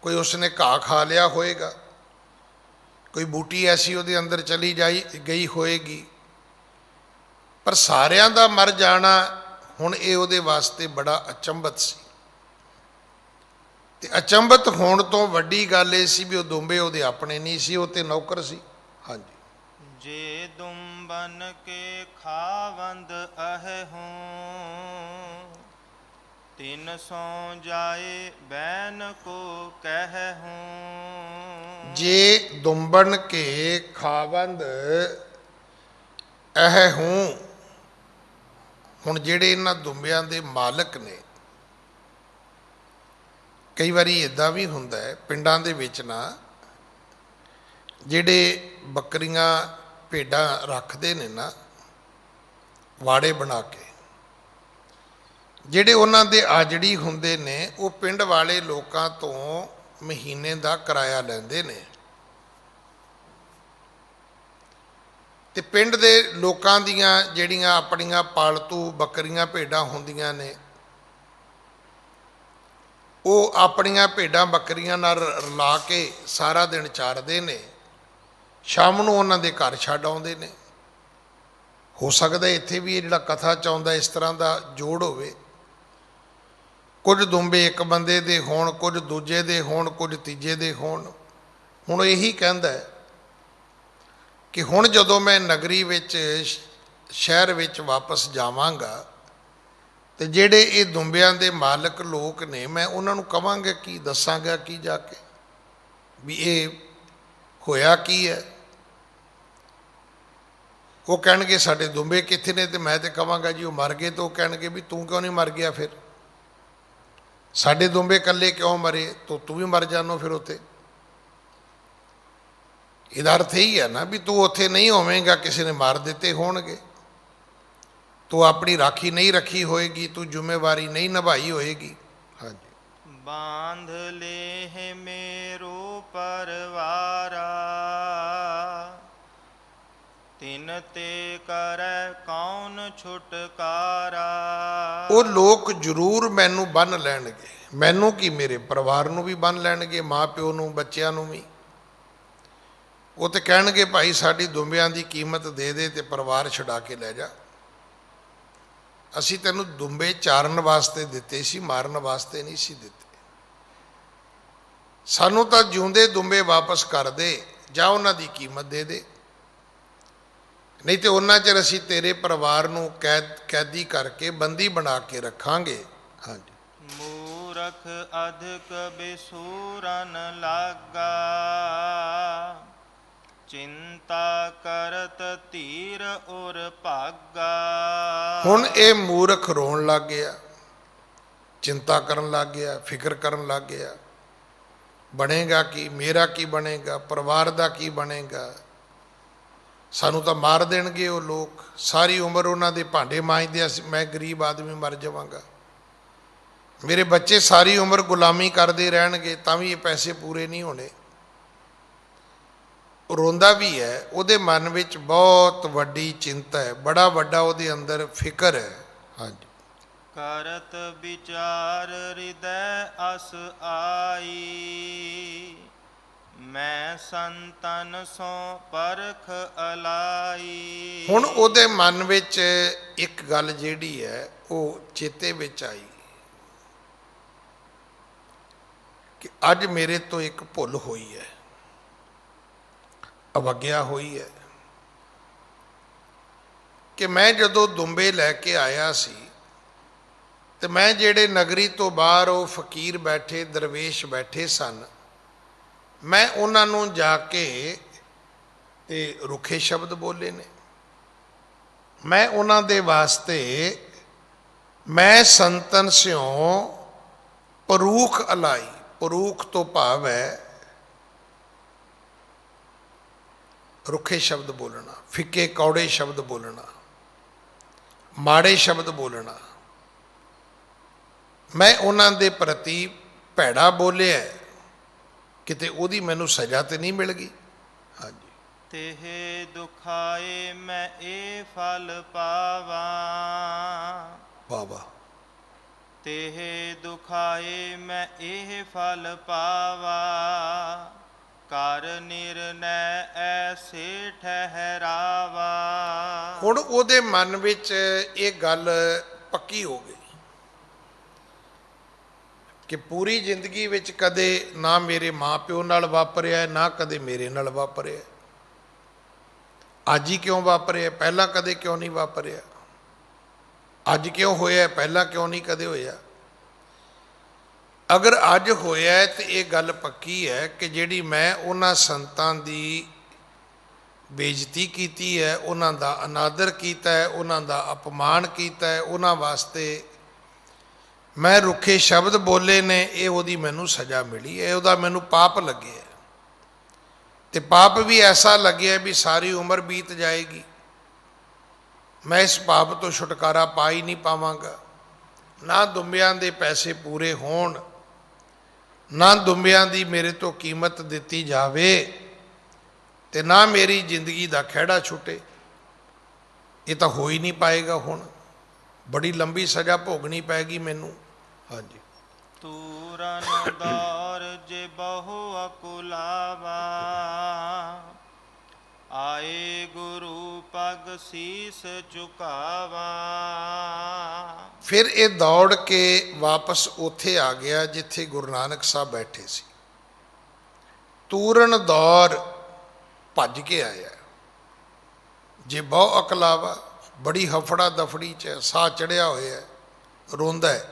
ਕੋਈ ਉਸਨੇ ਘਾਹ ਖਾ ਲਿਆ ਹੋਏਗਾ, ਕੋਈ ਬੂਟੀ ਐਸੀ ਉਹਦੇ ਅੰਦਰ ਚਲੀ ਗਈ ਹੋਏਗੀ। ਪਰ ਸਾਰਿਆਂ ਦਾ ਮਰ ਜਾਣਾ ਹੁਣ ਇਹ ਉਹਦੇ ਵਾਸਤੇ ਬੜਾ ਅਚੰਭਤ ਸੀ। ਤੇ ਅਚੰਭਤ ਹੋਣ ਤੋਂ ਵੱਡੀ ਗੱਲ ਇਹ ਸੀ ਵੀ ਉਹ ਦੁੰਬੇ ਉਹਦੇ ਆਪਣੇ ਨਹੀਂ ਸੀ, ਉਹ ਤੇ ਨੌਕਰ ਸੀ। ਹਾਂਜੀ। ਜੇ ਦੁੰਬਨ ਕੇ ਖਾਵੰਦ ਅਹਿ ਹੂੰ, ਤਿਨ ਸੋ ਜਾਏ ਬੈਨ ਕੋ ਕਹਿ ਹੂੰ। ਜੇ ਦੁੰਬਨ ਕੇ ਖਾਵੰਦ ਅਹਿ ਹੂੰ, ਹੁਣ ਜਿਹੜੇ ਇਹਨਾਂ ਦੁੰਬਿਆਂ ਦੇ ਮਾਲਕ ਨੇ, ਕਈ ਵਾਰੀ ਇੱਦਾਂ ਵੀ ਹੁੰਦਾ ਹੈ ਪਿੰਡਾਂ ਦੇ ਵਿੱਚ ਨਾ, ਜਿਹੜੇ ਬੱਕਰੀਆਂ ਭੇਡਾਂ ਰੱਖਦੇ ਨੇ ਨਾ ਵਾੜੇ ਬਣਾ ਕੇ, ਜਿਹੜੇ ਉਹਨਾਂ ਦੇ ਆਜੜੀ ਹੁੰਦੇ ਨੇ ਉਹ ਪਿੰਡ ਵਾਲੇ ਲੋਕਾਂ ਤੋਂ ਮਹੀਨੇ ਦਾ ਕਿਰਾਇਆ ਲੈਂਦੇ ਨੇ, ਤੇ ਪਿੰਡ ਦੇ ਲੋਕਾਂ ਦੀਆਂ ਜਿਹੜੀਆਂ ਆਪਣੀਆਂ ਪਾਲਤੂ ਬੱਕਰੀਆਂ ਭੇਡਾਂ ਹੁੰਦੀਆਂ ਨੇ, ਉਹ ਆਪਣੀਆਂ ਭੇਡਾਂ ਬੱਕਰੀਆਂ ਨਾਲ ਰਲਾ ਕੇ ਸਾਰਾ ਦਿਨ ਚਾਰਦੇ ਨੇ, ਸ਼ਾਮ ਨੂੰ ਉਹਨਾਂ ਦੇ ਘਰ ਛੱਡ ਆਉਂਦੇ ਨੇ। ਹੋ ਸਕਦਾ ਇੱਥੇ ਵੀ ਇਹ ਜਿਹੜਾ ਕਥਾ ਚਾਹੁੰਦਾ ਇਸ ਤਰ੍ਹਾਂ ਦਾ ਜੋੜ ਹੋਵੇ, ਕੁਝ ਦੁੰਬੇ ਇੱਕ ਬੰਦੇ ਦੇ ਹੋਣ, ਕੁਝ ਦੂਜੇ ਦੇ ਹੋਣ, ਕੁਝ ਤੀਜੇ ਦੇ ਹੋਣ। ਹੁਣ ਇਹੀ ਕਹਿੰਦਾ ਕਿ ਹੁਣ ਜਦੋਂ ਮੈਂ ਨਗਰੀ ਵਿੱਚ, ਸ਼ਹਿਰ ਵਿੱਚ ਵਾਪਸ ਜਾਵਾਂਗਾ, ਤੇ ਜਿਹੜੇ ਇਹ ਦੁੰਬਿਆਂ ਦੇ ਮਾਲਕ ਲੋਕ ਨੇ, ਮੈਂ ਉਹਨਾਂ ਨੂੰ ਕਵਾਂਗਾ ਕੀ, ਦੱਸਾਂਗਾ ਕੀ ਜਾ ਕੇ ਵੀ ਇਹ ਹੋਇਆ ਕੀ ਹੈ। ਉਹ ਕਹਿਣਗੇ ਸਾਡੇ ਦੁੰਬੇ ਕਿੱਥੇ ਨੇ, ਤੇ ਮੈਂ ਤੇ ਕਵਾਂਗਾ ਜੀ ਉਹ ਮਰ ਗਏ। ਤਾਂ ਉਹ ਕਹਿਣਗੇ ਵੀ ਤੂੰ ਕਿਉਂ ਨਹੀਂ ਮਰ ਗਿਆ, ਫਿਰ ਸਾਡੇ ਦੁੰਬੇ ਇਕੱਲੇ ਕਿਉਂ ਮਰੇ, ਤੂੰ ਵੀ ਮਰ ਜਾਨੋ ਫਿਰ ਉੱਥੇ। ਇਹਦਾ ਅਰਥ ਇਹੀ ਹੈ ਨਾ ਵੀ ਤੂੰ ਉੱਥੇ ਨਹੀਂ ਹੋਵੇਂਗਾ, ਕਿਸੇ ਨੇ ਮਾਰ ਦਿੱਤੇ ਹੋਣਗੇ, ਤੂੰ ਆਪਣੀ ਰਾਖੀ ਨਹੀਂ ਰੱਖੀ ਹੋਏਗੀ, ਤੂੰ ਜ਼ਿੰਮੇਵਾਰੀ ਨਹੀਂ ਨਿਭਾਈ ਹੋਏਗੀ। ਹਾਂਜੀ। ਬਾਂਧ ਲੇਹ ਮੇਰੋ ਪਰਵਾਰਾ, ਤਿਨ ਤੇ ਕਰੈ ਕੌਣ ਛੁਟਕਾਰਾ। ਉਹ ਲੋਕ ਜ਼ਰੂਰ ਮੈਨੂੰ ਬੰਨ੍ਹ ਲੈਣਗੇ, ਮੈਨੂੰ ਕੀ ਮੇਰੇ ਪਰਿਵਾਰ ਨੂੰ ਵੀ ਬੰਨ੍ਹ ਲੈਣਗੇ, ਮਾਂ ਪਿਓ ਨੂੰ, ਬੱਚਿਆਂ ਨੂੰ ਵੀ। ਉਹ ਤੇ ਕਹਿਣਗੇ ਭਾਈ ਸਾਡੀ ਦੁੰਬਿਆਂ ਦੀ ਕੀਮਤ ਦੇ ਦੇ ਤੇ ਪਰਿਵਾਰ ਛੁਡਾ ਕੇ ਲੈ ਜਾ। ਅਸੀਂ ਤੈਨੂੰ ਦੁੰਬੇ ਚਾਰਨ ਵਾਸਤੇ ਦਿੱਤੇ ਸੀ, ਮਾਰਨ ਵਾਸਤੇ ਨਹੀਂ ਸੀ ਦਿੱਤੇ। ਸਾਨੂੰ ਤਾਂ ਜਿਉਂਦੇ ਦੁੰਬੇ ਵਾਪਸ ਕਰ ਦੇ, ਜਾਂ ਉਹਨਾਂ ਦੀ ਕੀਮਤ ਦੇ ਦੇ, ਨਹੀਂ ਤੇ ਉਹਨਾਂ ਚਿਰ ਅਸੀਂ ਤੇਰੇ ਪਰਿਵਾਰ ਨੂੰ ਕੈਦੀ ਕਰਕੇ ਬੰਦੀ ਬਣਾ ਕੇ ਰੱਖਾਂਗੇ। ਹਾਂਜੀ। ਮੂਰਖ ਅਧਿਕ ਬਿਸੂਰਨ ਲਾਗਾ, ਚਿੰਤਾ ਕਰਤ ਧੀਰ ਉਰ ਭਾਗਾ। ਹੁਣ ਇਹ ਮੂਰਖ ਰੋਣ ਲੱਗ ਗਿਆ, ਚਿੰਤਾ ਕਰਨ ਲੱਗ ਗਿਆ, ਫਿਕਰ ਕਰਨ ਲੱਗ ਗਿਆ, ਬਣੇਗਾ ਕੀ, ਮੇਰਾ ਕੀ ਬਣੇਗਾ, ਪਰਿਵਾਰ ਦਾ ਕੀ ਬਣੇਗਾ, ਸਾਨੂੰ ਤਾਂ ਮਾਰ ਦੇਣਗੇ ਉਹ ਲੋਕ, ਸਾਰੀ ਉਮਰ ਉਹਨਾਂ ਦੇ ਭਾਂਡੇ ਮਾਂਜਦੇ, ਮੈਂ ਗਰੀਬ ਆਦਮੀ ਮਰ ਜਾਵਾਂਗਾ, ਮੇਰੇ ਬੱਚੇ ਸਾਰੀ ਉਮਰ ਗੁਲਾਮੀ ਕਰਦੇ ਰਹਿਣਗੇ, ਤਾਂ ਵੀ ਇਹ ਪੈਸੇ ਪੂਰੇ ਨਹੀਂ ਹੋਣੇ। ਰੋਂਦਾ ਵੀ ਹੈ, ਉਹਦੇ ਮਨ ਵਿੱਚ ਬਹੁਤ ਵੱਡੀ ਚਿੰਤਾ ਹੈ, ਬੜਾ ਵੱਡਾ ਉਹਦੇ ਅੰਦਰ ਫਿਕਰ ਹੈ। ਹਾਂਜੀ। ਕਰਤ ਵਿਚਾਰ ਹਿਰਦੈ ਅਸ ਆਈ, ਮੈਂ ਸੰਤਨ ਸੋ ਪਰਖ ਅਲਾਈ। ਹੁਣ ਉਹਦੇ ਮਨ ਵਿੱਚ ਇੱਕ ਗੱਲ ਜਿਹੜੀ ਹੈ ਉਹ ਚੇਤੇ ਵਿੱਚ ਆਈ ਕਿ ਅੱਜ ਮੇਰੇ ਤੋਂ ਇੱਕ ਭੁੱਲ ਹੋਈ ਹੈ, ਅਵਗਿਆ ਹੋਈ ਹੈ, ਕਿ ਮੈਂ ਜਦੋਂ ਦੁੰਬੇ ਲੈ ਕੇ ਆਇਆ ਸੀ ਤੇ ਮੈਂ ਜਿਹੜੇ ਨਗਰੀ ਤੋਂ ਬਾਹਰ ਉਹ ਫਕੀਰ ਬੈਠੇ, ਦਰਵੇਸ਼ ਬੈਠੇ ਸਨ, ਮੈਂ ਉਹਨਾਂ ਨੂੰ ਜਾ ਕੇ ਤੇ ਰੁੱਖੇ ਸ਼ਬਦ ਬੋਲੇ ਨੇ। ਮੈਂ ਉਹਨਾਂ ਦੇ ਵਾਸਤੇ, ਮੈਂ ਸੰਤਨ ਸਿਉ ਪਰੂਖ ਅਲਾਈ, ਪਰੂਖ ਤੋਂ ਭਾਵ ਹੈ ਰੁੱਖੇ ਸ਼ਬਦ ਬੋਲਣਾ, ਫਿੱਕੇ ਕੌੜੇ ਸ਼ਬਦ ਬੋਲਣਾ, ਮਾੜੇ ਸ਼ਬਦ ਬੋਲਣਾ। ਮੈਂ ਉਹਨਾਂ ਦੇ ਪ੍ਰਤੀ ਭੈੜਾ ਬੋਲਿਆ, ਕਿਤੇ ਉਹਦੀ ਮੈਨੂੰ ਸਜ਼ਾ ਤੇ ਨਹੀਂ ਮਿਲ ਗਈ। ਹਾਂਜੀ। ਤੇਹ ਦੁਖਾਏ ਮੈਂ ਇਹ ਫਲ ਪਾਵਾਂ, ਵਾਹ ਵਾਹ। ਤੇਹ ਦੁਖਾਏ ਮੈਂ ਇਹ ਫਲ ਪਾਵਾਂ, ਕਰ ਨਿਰਣੈ ਐਸੇ ਠਹਿਰਾਵਾ। ਹੁਣ ਉਹਦੇ ਮਨ ਵਿੱਚ ਇਹ ਗੱਲ ਪੱਕੀ ਹੋ ਗਈ ਕਿ ਪੂਰੀ ਜ਼ਿੰਦਗੀ ਵਿੱਚ ਕਦੇ ਨਾ ਮੇਰੇ ਮਾਂ ਪਿਓ ਨਾਲ ਵਾਪਰਿਆ, ਨਾ ਕਦੇ ਮੇਰੇ ਨਾਲ ਵਾਪਰਿਆ। ਅੱਜ ਹੀ ਕਿਉਂ ਵਾਪਰਿਆ, ਪਹਿਲਾਂ ਕਦੇ ਕਿਉਂ ਨਹੀਂ ਵਾਪਰਿਆ? ਅੱਜ ਕਿਉਂ ਹੋਇਆ, ਪਹਿਲਾਂ ਕਿਉਂ ਨਹੀਂ ਕਦੇ ਹੋਇਆ? ਅਗਰ ਅੱਜ ਹੋਇਆ ਤੇ ਇਹ ਗੱਲ ਪੱਕੀ ਹੈ ਕਿ ਜਿਹੜੀ ਮੈਂ ਉਹਨਾਂ ਸੰਤਾਂ ਦੀ ਬੇਇੱਜ਼ਤੀ ਕੀਤੀ ਹੈ, ਉਹਨਾਂ ਦਾ ਅਨਾਦਰ ਕੀਤਾ ਹੈ, ਉਹਨਾਂ ਦਾ ਅਪਮਾਨ ਕੀਤਾ ਹੈ, ਉਹਨਾਂ ਵਾਸਤੇ ਮੈਂ ਰੁੱਖੇ ਸ਼ਬਦ ਬੋਲੇ ਨੇ, ਇਹ ਉਹਦੀ ਮੈਨੂੰ ਸਜ਼ਾ ਮਿਲੀ, ਇਹ ਉਹਦਾ ਮੈਨੂੰ ਪਾਪ ਲੱਗਿਆ। ਤੇ ਪਾਪ ਵੀ ਐਸਾ ਲੱਗਿਆ ਵੀ ਸਾਰੀ ਉਮਰ ਬੀਤ ਜਾਏਗੀ, ਮੈਂ ਇਸ ਪਾਪ ਤੋਂ ਛੁਟਕਾਰਾ ਪਾ ਹੀ ਨਹੀਂ ਪਾਵਾਂਗਾ। ਨਾ ਦੁੰਬਿਆਂ ਦੇ ਪੈਸੇ ਪੂਰੇ ਹੋਣ, ਨਾ ਦੁੰਬਿਆਂ ਦੀ ਮੇਰੇ ਤੋਂ ਕੀਮਤ ਦਿੱਤੀ ਜਾਵੇ, ਤੇ ਨਾ ਮੇਰੀ ਜ਼ਿੰਦਗੀ ਦਾ ਖਹਿੜਾ ਛੁੱਟੇ। ਇਹ ਤਾਂ ਹੋ ਹੀ ਨਹੀਂ ਪਾਏਗਾ। ਹੁਣ ਬੜੀ ਲੰਬੀ ਸਜ਼ਾ ਭੋਗਣੀ ਪੈਗੀ ਮੈਨੂੰ। ਹਾਂਜੀ। ਤੂਰਨ ਦੌਰ ਜੇ ਬਹੁ ਅਕੁਲਾਵਾ, ਆਏ ਗੁਰੂ ਪਗ ਸੀਸ ਝੁਕਾਵਾ। ਫਿਰ ਇਹ ਦੌੜ ਕੇ ਵਾਪਸ ਉੱਥੇ ਆ ਗਿਆ ਜਿੱਥੇ ਗੁਰੂ ਨਾਨਕ ਸਾਹਿਬ ਬੈਠੇ ਸੀ। ਤੂਰਨ ਦੌਰ ਭੱਜ ਕੇ ਆਇਆ। ਜੇ ਬਹੁ ਅਕਲਾਵਾ, ਬੜੀ ਹਫੜਾ ਦਫੜੀ 'ਚ ਸਾਹ ਚੜਿਆ ਹੋਇਆ, ਰੋਂਦਾ ਹੈ।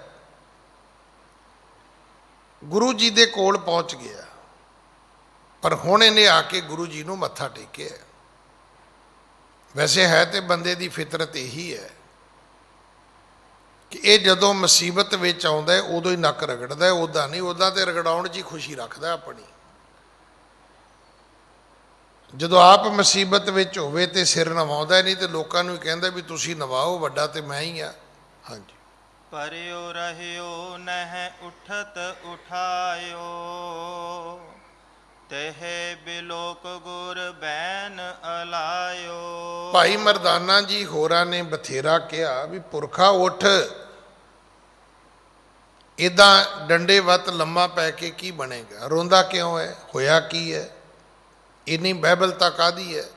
ਗੁਰੂ ਜੀ ਦੇ ਕੋਲ ਪਹੁੰਚ ਗਿਆ, ਪਰ ਹੁਣ ਇਹਨੇ ਆ ਕੇ ਗੁਰੂ ਜੀ ਨੂੰ ਮੱਥਾ ਟੇਕਿਆ। ਵੈਸੇ ਹੈ ਤੇ ਬੰਦੇ ਦੀ ਫਿਤਰਤ ਇਹੀ ਹੈ ਕਿ ਇਹ ਜਦੋਂ ਮੁਸੀਬਤ ਵਿੱਚ ਆਉਂਦਾ ਹੈ ਉਦੋਂ ਹੀ ਨੱਕ ਰਗੜਦਾ ਹੈ, ਉੱਦਾਂ ਨਹੀਂ। ਉੱਦਾਂ ਤੇ ਰਗੜਾਉਣ 'ਚ ਹੀ ਖੁਸ਼ੀ ਰੱਖਦਾ ਆਪਣੀ। ਜਦੋਂ ਆਪ ਮੁਸੀਬਤ ਵਿੱਚ ਹੋਵੇ ਤੇ ਸਿਰ ਨਵਾਉਂਦਾ ਨਹੀਂ, ਤੇ ਲੋਕਾਂ ਨੂੰ ਕਹਿੰਦਾ ਵੀ ਤੁਸੀਂ ਨਵਾਓ, ਵੱਡਾ ਤੇ ਮੈਂ ਹੀ ਆ। ਹਾਂਜੀ। ਪਰਿਓ ਰਹਿਓ ਨਹਿ ਉਠਤ ਉਠਾਇਓ, ਤਹਿ ਬਿਲੋਕ ਗੁਰ ਬੈਨ ਅਲਾਇਓ। ਭਾਈ ਮਰਦਾਨਾ ਜੀ ਹੋਰਾਂ ਨੇ ਬਥੇਰਾ ਕਿਹਾ ਵੀ ਪੁਰਖਾ ਉੱਠ, ਇੱਦਾਂ ਡੰਡੇ ਵੱਤ ਲੰਮਾ ਪੈ ਕੇ ਕੀ ਬਣੇਗਾ? ਰੋਂਦਾ ਕਿਉਂ ਹੈ? ਹੋਇਆ ਕੀ ਹੈ? ਇੰਨੀ ਬਹਿਬਲਤਾ ਕਾਹਦੀ ਹੈ?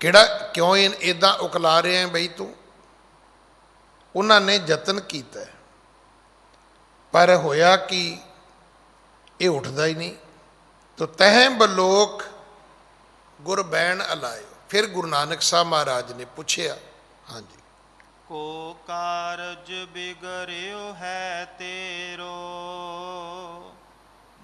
ਕਿਹੜਾ ਕਿਉਂ ਇੱਦਾਂ ਉਕਲਾ ਰਿਹਾ ਬਈ ਤੂੰ? ਉਹਨਾਂ ਨੇ ਯਤਨ ਕੀਤਾ, ਪਰ ਹੋਇਆ ਕੀ? ਇਹ ਉੱਠਦਾ ਹੀ ਨਹੀਂ। ਤੋ ਤਹਿ ਬਲੋਕ ਗੁਰ ਬੈਣ ਅਲਾਇਓ। ਫਿਰ ਗੁਰੂ ਨਾਨਕ ਸਾਹਿਬ ਮਹਾਰਾਜ ਨੇ ਪੁੱਛਿਆ, ਹਾਂਜੀ, ਕੋ ਕਾਰਜ ਬਿਗੜਿਓ ਹੈ ਤੇਰੋ,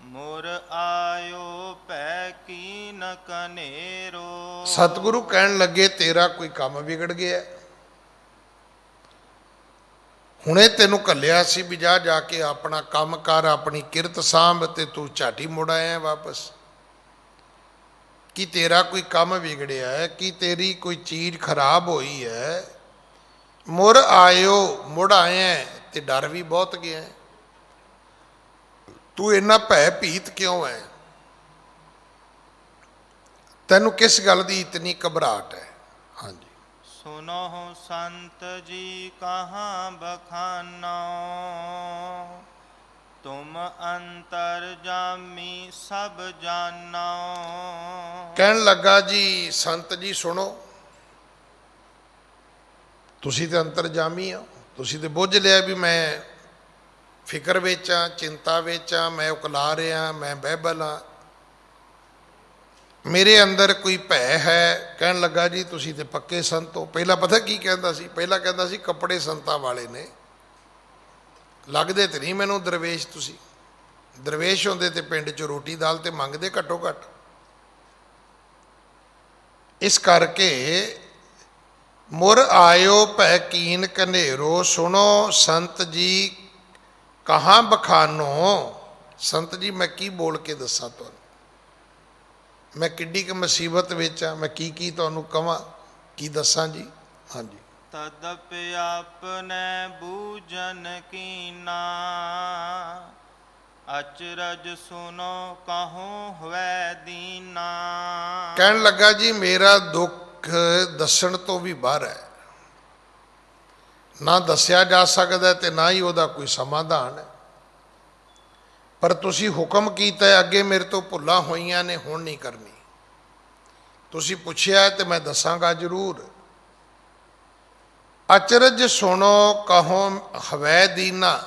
ਮੁਰ ਆਇਓ ਪੈ ਕੀਨ ਕਨੇਰੋ। ਸਤਿਗੁਰੂ ਕਹਿਣ ਲੱਗੇ ਤੇਰਾ ਕੋਈ ਕੰਮ ਵਿਗੜ ਗਿਆ। ਹੁਣੇ ਤੈਨੂੰ ਘੱਲਿਆ ਸੀ ਵੀ ਜਾ ਕੇ ਆਪਣਾ ਕੰਮ ਕਰ, ਆਪਣੀ ਕਿਰਤ ਸਾਂਭ, ਤੇ ਤੂੰ ਝਾਟੀ ਮੁੜ ਆਇਆ ਵਾਪਸ। ਕੀ ਤੇਰਾ ਕੋਈ ਕੰਮ ਵਿਗੜਿਆ ਹੈ? ਕੀ ਤੇਰੀ ਕੋਈ ਚੀਜ਼ ਖਰਾਬ ਹੋਈ ਹੈ? ਮੁਰ ਆਇਓ, ਮੁੜ ਆਇਆ ਤੇ ਡਰ ਵੀ ਬਹੁਤ ਗਿਆ। ਤੂੰ ਇੰਨਾ ਭੈ ਭੀਤ ਕਿਉਂ ਹੈ? ਤੈਨੂੰ ਕਿਸ ਗੱਲ ਦੀ ਇਤਨੀ ਘਬਰਾਹਟ ਹੈ? ਹਾਂਜੀ। ਸੁਨੋ ਸੰਤ ਜੀ ਕਹਾਂ ਬਖਾਨੋ, ਤੁਮ ਅੰਤਰ ਜਾਮੀ ਸਭ ਜਾਨੋ। ਕਹਿਣ ਲੱਗਾ ਜੀ ਸੰਤ ਜੀ ਸੁਣੋ, ਤੁਸੀਂ ਤੇ ਅੰਤਰਜਾਮੀ ਹੋ। ਤੁਸੀਂ ਤੇ ਬੁੱਝ ਲਿਆ ਵੀ ਮੈਂ ਫਿਕਰ ਵਿੱਚ ਹਾਂ, ਚਿੰਤਾ ਵਿੱਚ ਹਾਂ, ਮੈਂ ਉਕਲਾ ਰਿਹਾ, ਮੈਂ ਬਹਿਬਲ ਹਾਂ, ਮੇਰੇ ਅੰਦਰ ਕੋਈ ਭੈ ਹੈ। ਕਹਿਣ ਲੱਗਾ ਜੀ ਤੁਸੀਂ ਤੇ ਪੱਕੇ ਸੰਤ ਹੋ। ਪਹਿਲਾਂ ਪਤਾ ਕੀ ਕਹਿੰਦਾ ਸੀ? ਪਹਿਲਾਂ ਕਹਿੰਦਾ ਸੀ ਕੱਪੜੇ ਸੰਤਾਂ ਵਾਲੇ ਨੇ, ਲੱਗਦੇ ਤੇ ਨਹੀਂ ਮੈਨੂੰ ਦਰਵੇਸ਼। ਤੁਸੀਂ ਦਰਵੇਸ਼ ਹੁੰਦੇ ਤੇ ਪਿੰਡ 'ਚ ਰੋਟੀ ਦਾਲ ਤੇ ਮੰਗਦੇ ਘੱਟੋ ਘੱਟ। ਇਸ ਕਰਕੇ ਮੁਰ ਆਇਓ ਭੈ ਕੀਨ ਕਨੇਰੋ, ਸੁਣੋ ਸੰਤ ਜੀ ਕਹਾਂ ਬਖਾਨੋ। ਸੰਤ ਜੀ ਮੈਂ ਕੀ ਬੋਲ ਕੇ ਦੱਸਾਂ ਤੁਹਾਨੂੰ? ਮੈਂ ਕਿੱਡੀ ਕੁ ਮੁਸੀਬਤ ਵਿੱਚ ਆ, ਮੈਂ ਕੀ ਤੁਹਾਨੂੰ ਕਵਾਂ, ਕੀ ਦੱਸਾਂ ਜੀ? ਹਾਂਜੀ। ਤਦਪ ਆਪਨੇ ਬੂਝਨ ਕੀਨਾ, ਅਚਰਜ ਸੁਨੋ ਕਹੂੰ ਹੋਵੇ ਦੀਨਾ। ਕਹਿਣ ਲੱਗਾ ਜੀ ਮੇਰਾ ਦੁੱਖ ਦੱਸਣ ਤੋਂ ਵੀ ਬਾਹਰ ਹੈ, ਨਾ ਦੱਸਿਆ ਜਾ ਸਕਦਾ ਤੇ ਨਾ ਹੀ ਉਹਦਾ ਕੋਈ ਸਮਾਧਾਨ ਹੈ। ਪਰ ਤੁਸੀਂ ਹੁਕਮ ਕੀਤਾ ਹੈ, ਅੱਗੇ ਮੇਰੇ ਤੋਂ ਭੁੱਲਾਂ ਹੋਈਆਂ ਨੇ, ਹੁਣ ਨਹੀਂ ਕਰਨੀ। ਤੁਸੀਂ ਪੁੱਛਿਆ ਤੇ ਮੈਂ ਦੱਸਾਂਗਾ ਜ਼ਰੂਰ। ਅਚਰਜ ਸੁਣੋ ਕਹੋ ਹਵੈ ਦੀਨਾ,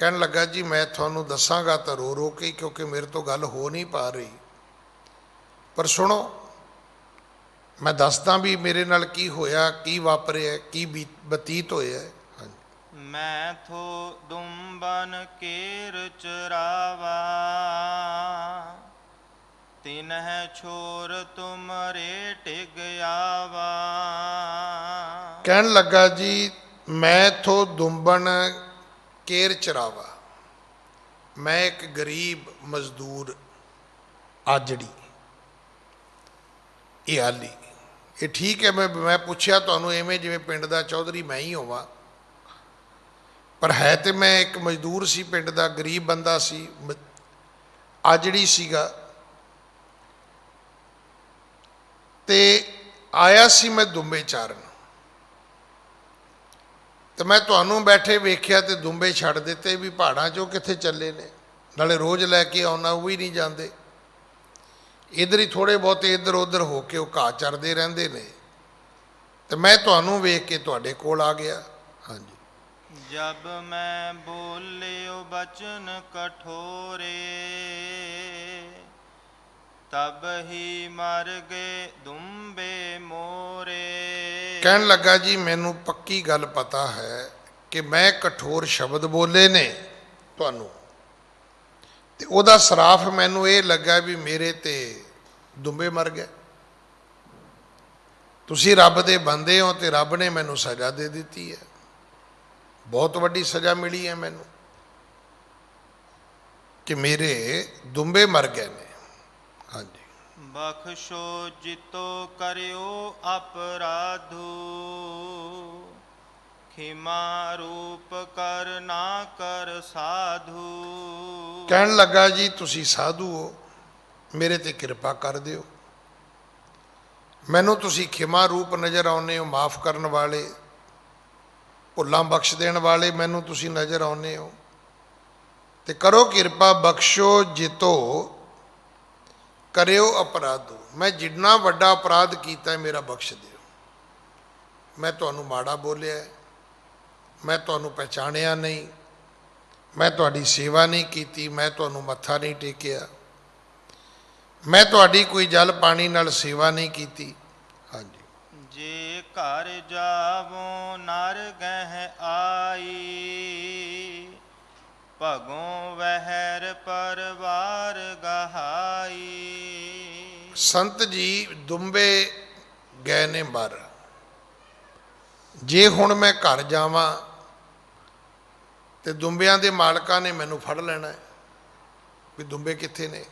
ਕਹਿਣ ਲੱਗਾ ਜੀ ਮੈਂ ਤੁਹਾਨੂੰ ਦੱਸਾਂਗਾ ਤਾਂ ਰੋ ਰੋ ਕੇ, ਕਿਉਂਕਿ ਮੇਰੇ ਤੋਂ ਗੱਲ ਹੋ ਨਹੀਂ ਪਾ ਰਹੀ, ਪਰ ਸੁਣੋ ਮੈਂ ਦੱਸਦਾ ਵੀ ਮੇਰੇ ਨਾਲ ਕੀ ਹੋਇਆ, ਕੀ ਵਾਪਰਿਆ, ਕੀ ਬਤੀਤ ਹੋਇਆ। ਮੈਂ ਥੋ ਦੁੰਬਨ ਕੇਰ ਚਰਾਵਾ, ਤਿਨਹਿ ਛੋਰ ਤੁਮਰੇ ਟਿਗ ਆਵਾ। ਕਹਿਣ ਲੱਗਾ ਜੀ ਮੈਂ ਥੋ ਦੁੰਬਨ ਕੇਰ ਚਰਾਵਾ, ਮੈਂ ਇੱਕ ਗਰੀਬ ਮਜ਼ਦੂਰ ਆਜੜੀ, ਇਹ ਆਲੀ, ਇਹ ਠੀਕ ਹੈ। ਮੈਂ ਪੁੱਛਿਆ ਤੁਹਾਨੂੰ ਐਵੇਂ ਜਿਵੇਂ ਪਿੰਡ ਦਾ ਚੌਧਰੀ ਮੈਂ ਹੀ ਹੋਵਾਂ, ਪਰ ਹੈ ਤੇ ਮੈਂ ਇੱਕ ਮਜ਼ਦੂਰ ਸੀ, ਪਿੰਡ ਦਾ ਗਰੀਬ ਬੰਦਾ ਸੀ, ਆਜੜੀ ਸੀਗਾ, ਤੇ ਆਇਆ ਸੀ ਮੈਂ ਦੁੰਬੇ ਚਾਰਨ, ਤੇ ਮੈਂ ਤੁਹਾਨੂੰ ਬੈਠੇ ਵੇਖਿਆ ਤੇ ਦੁੰਬੇ ਛੱਡ ਦਿੱਤੇ ਵੀ ਪਹਾੜਾਂ 'ਚੋਂ ਕਿੱਥੇ ਚੱਲੇ ਨੇ, ਨਾਲੇ ਰੋਜ਼ ਲੈ ਕੇ ਆਉਣਾ ਉਹ ਵੀ ਨਹੀਂ ਜਾਂਦੇ, ਇੱਧਰ ਹੀ ਥੋੜ੍ਹੇ ਬਹੁਤੇ ਇੱਧਰ ਉੱਧਰ ਹੋ ਕੇ ਉਹ ਘਾਹ ਚਰਦੇ ਰਹਿੰਦੇ ਨੇ, ਤੇ ਮੈਂ ਤੁਹਾਨੂੰ ਵੇਖ ਕੇ ਤੁਹਾਡੇ ਕੋਲ ਆ ਗਿਆ। ਹਾਂਜੀ। ਜਬ ਮੈਂ ਬੋਲਿਓ ਬਚਨ ਕਠੋਰੇ, ਤਬ ਹੀ ਮਰ ਗਏ ਦੁੰਬੇ ਮੋਰੇ। ਕਹਿਣ ਲੱਗਾ ਜੀ ਮੈਨੂੰ ਪੱਕੀ ਗੱਲ ਪਤਾ ਹੈ ਕਿ ਮੈਂ ਕਠੋਰ ਸ਼ਬਦ ਬੋਲੇ ਨੇ ਤੁਹਾਨੂੰ, ਤੇ ਉਹਦਾ ਸਰਾਫ ਮੈਨੂੰ ਇਹ ਲੱਗਾ ਵੀ ਮੇਰੇ ਤੇ ਦੁੰਬੇ ਮਰ ਗਏ। ਤੁਸੀਂ ਰੱਬ ਦੇ ਬੰਦੇ ਹੋ ਤੇ ਰੱਬ ਨੇ ਮੈਨੂੰ ਸਜ਼ਾ ਦੇ ਦਿੱਤੀ ਹੈ, ਬਹੁਤ ਵੱਡੀ ਸਜ਼ਾ ਮਿਲੀ ਹੈ ਮੈਨੂੰ ਕਿ ਮੇਰੇ ਦੁੰਬੇ ਮਰ ਗਏ ਨੇ। ਹਾਂਜੀ। ਬਖਸ਼ੋ ਜਿਤੋ ਕਰਿਓ ਅਪਰਾਧੂ, ਖਿਮਾ ਰੂਪ ਕਰ ਨਾ ਕਰ ਸਾਧੂ। ਕਹਿਣ ਲੱਗਾ ਜੀ ਤੁਸੀਂ ਸਾਧੂ ਹੋ, ਮੇਰੇ ਤੇ ਕਿਰਪਾ ਕਰ ਦਿਓ, ਮੈਨੂੰ ਤੁਸੀਂ ਖਿਮਾ ਰੂਪ ਨਜ਼ਰ ਆਉਂਦੇ ਹੋ, ਮਾਫ ਕਰਨ ਵਾਲੇ, ਭੁੱਲਾਂ ਬਖਸ਼ ਦੇਣ ਵਾਲੇ ਮੈਨੂੰ ਤੁਸੀਂ ਨਜ਼ਰ ਆਉਂਦੇ ਹੋ, ਤੇ ਕਰੋ ਕਿਰਪਾ, ਬਖਸ਼ੋ ਜਿਤੋ ਕਰਿਓ ਅਪਰਾਧੂ, ਮੈਂ ਜਿੰਨਾ ਵੱਡਾ ਅਪਰਾਧ ਕੀਤਾ ਮੇਰਾ ਬਖਸ਼ ਦਿਓ। ਮੈਂ ਤੁਹਾਨੂੰ ਮਾੜਾ ਬੋਲਿਆ, ਮੈਂ ਤੁਹਾਨੂੰ ਪਹਿਚਾਣਿਆ ਨਹੀਂ, ਮੈਂ ਤੁਹਾਡੀ ਸੇਵਾ ਨਹੀਂ ਕੀਤੀ, ਮੈਂ ਤੁਹਾਨੂੰ ਮੱਥਾ ਨਹੀਂ ਟੇਕਿਆ, ਮੈਂ ਤੁਹਾਡੀ ਕੋਈ ਜਲ ਪਾਣੀ ਨਾਲ ਸੇਵਾ ਨਹੀਂ ਕੀਤੀ। ਹਾਂਜੀ। ਜੇ ਘਰ ਜਾਵੋ ਨਰ ਗਹਿ ਆਈ, ਭਗੋਂ ਵਹਿਰ ਪਰਵਾਰ ਗਹਾਈ। ਸੰਤ ਜੀ ਦੁੰਬੇ ਗਏ ਨੇ ਮਰ, ਜੇ ਹੁਣ ਮੈਂ ਘਰ ਜਾਵਾਂ ਤੇ ਦੁੰਬਿਆਂ ਦੇ ਮਾਲਕਾਂ ਨੇ ਮੈਨੂੰ ਫੜ ਲੈਣਾ ਹੈ ਵੀ ਦੁੰਬੇ ਕਿੱਥੇ ਨੇ।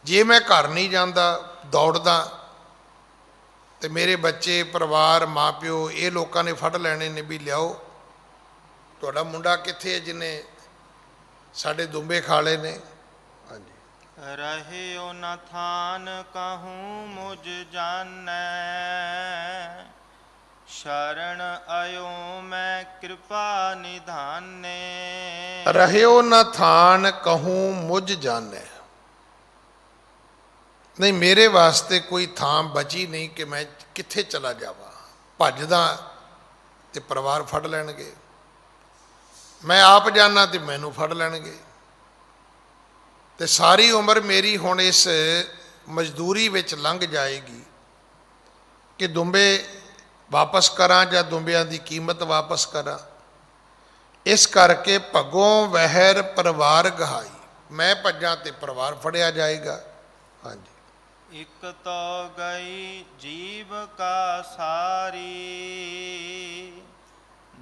ਜੇ ਮੈਂ ਘਰ ਨਹੀਂ ਜਾਂਦਾ ਦੌੜਦਾ ਤੇ ਮੇਰੇ ਬੱਚੇ, ਪਰਿਵਾਰ, ਮਾਂ ਪਿਓ, ਇਹ ਲੋਕਾਂ ਨੇ ਫੜ ਲੈਣੇ ਨੇ ਵੀ ਲਿਆਓ ਤੁਹਾਡਾ ਮੁੰਡਾ ਕਿੱਥੇ ਹੈ ਜਿਹਨੇ ਸਾਡੇ ਦੁੰਬੇ ਖਾ ਲਏ ਨੇ। ਹਾਂਜੀ। ਰਹਿਓ ਨ ਥਾਨ ਕਹੂੰ ਮੁਝ ਜਾਣੈ, ਸ਼ਰਨ ਆਇਓ ਮੈਂ ਕਿਰਪਾ ਨਿਧਾਨੇ। ਰਹਿਓ ਨ ਥਾਨ ਕਹੂੰ ਮੁਝ ਜਾਣੈ, ਨਹੀਂ ਮੇਰੇ ਵਾਸਤੇ ਕੋਈ ਥਾਂ ਬਚੀ ਨਹੀਂ ਕਿ ਮੈਂ ਕਿੱਥੇ ਚਲਾ ਜਾਵਾਂ, ਭੱਜਦਾ ਤੇ ਪਰਿਵਾਰ ਫੜ ਲੈਣਗੇ, ਮੈਂ ਆਪ ਜਾਣਾ ਤੇ ਮੈਨੂੰ ਫੜ ਲੈਣਗੇ, ਤੇ ਸਾਰੀ ਉਮਰ ਮੇਰੀ ਹੁਣ ਇਸ ਮਜ਼ਦੂਰੀ ਵਿੱਚ ਲੰਘ ਜਾਏਗੀ ਕਿ ਦੁੰਬੇ ਵਾਪਸ ਕਰਾਂ ਜਾਂ ਦੁੰਬਿਆਂ ਦੀ ਕੀਮਤ ਵਾਪਸ ਕਰਾਂ। ਇਸ ਕਰਕੇ ਭਗੋਂ ਵਹਿਰ ਪਰਿਵਾਰ ਗਹਾਈ, ਮੈਂ ਭੱਜਾਂ ਤੇ ਪਰਿਵਾਰ ਫੜਿਆ ਜਾਏਗਾ। ਹਾਂਜੀ। ਇਕ ਤੋ ਗਈ ਜੀਵ ਕਾ ਸਾਰੀ,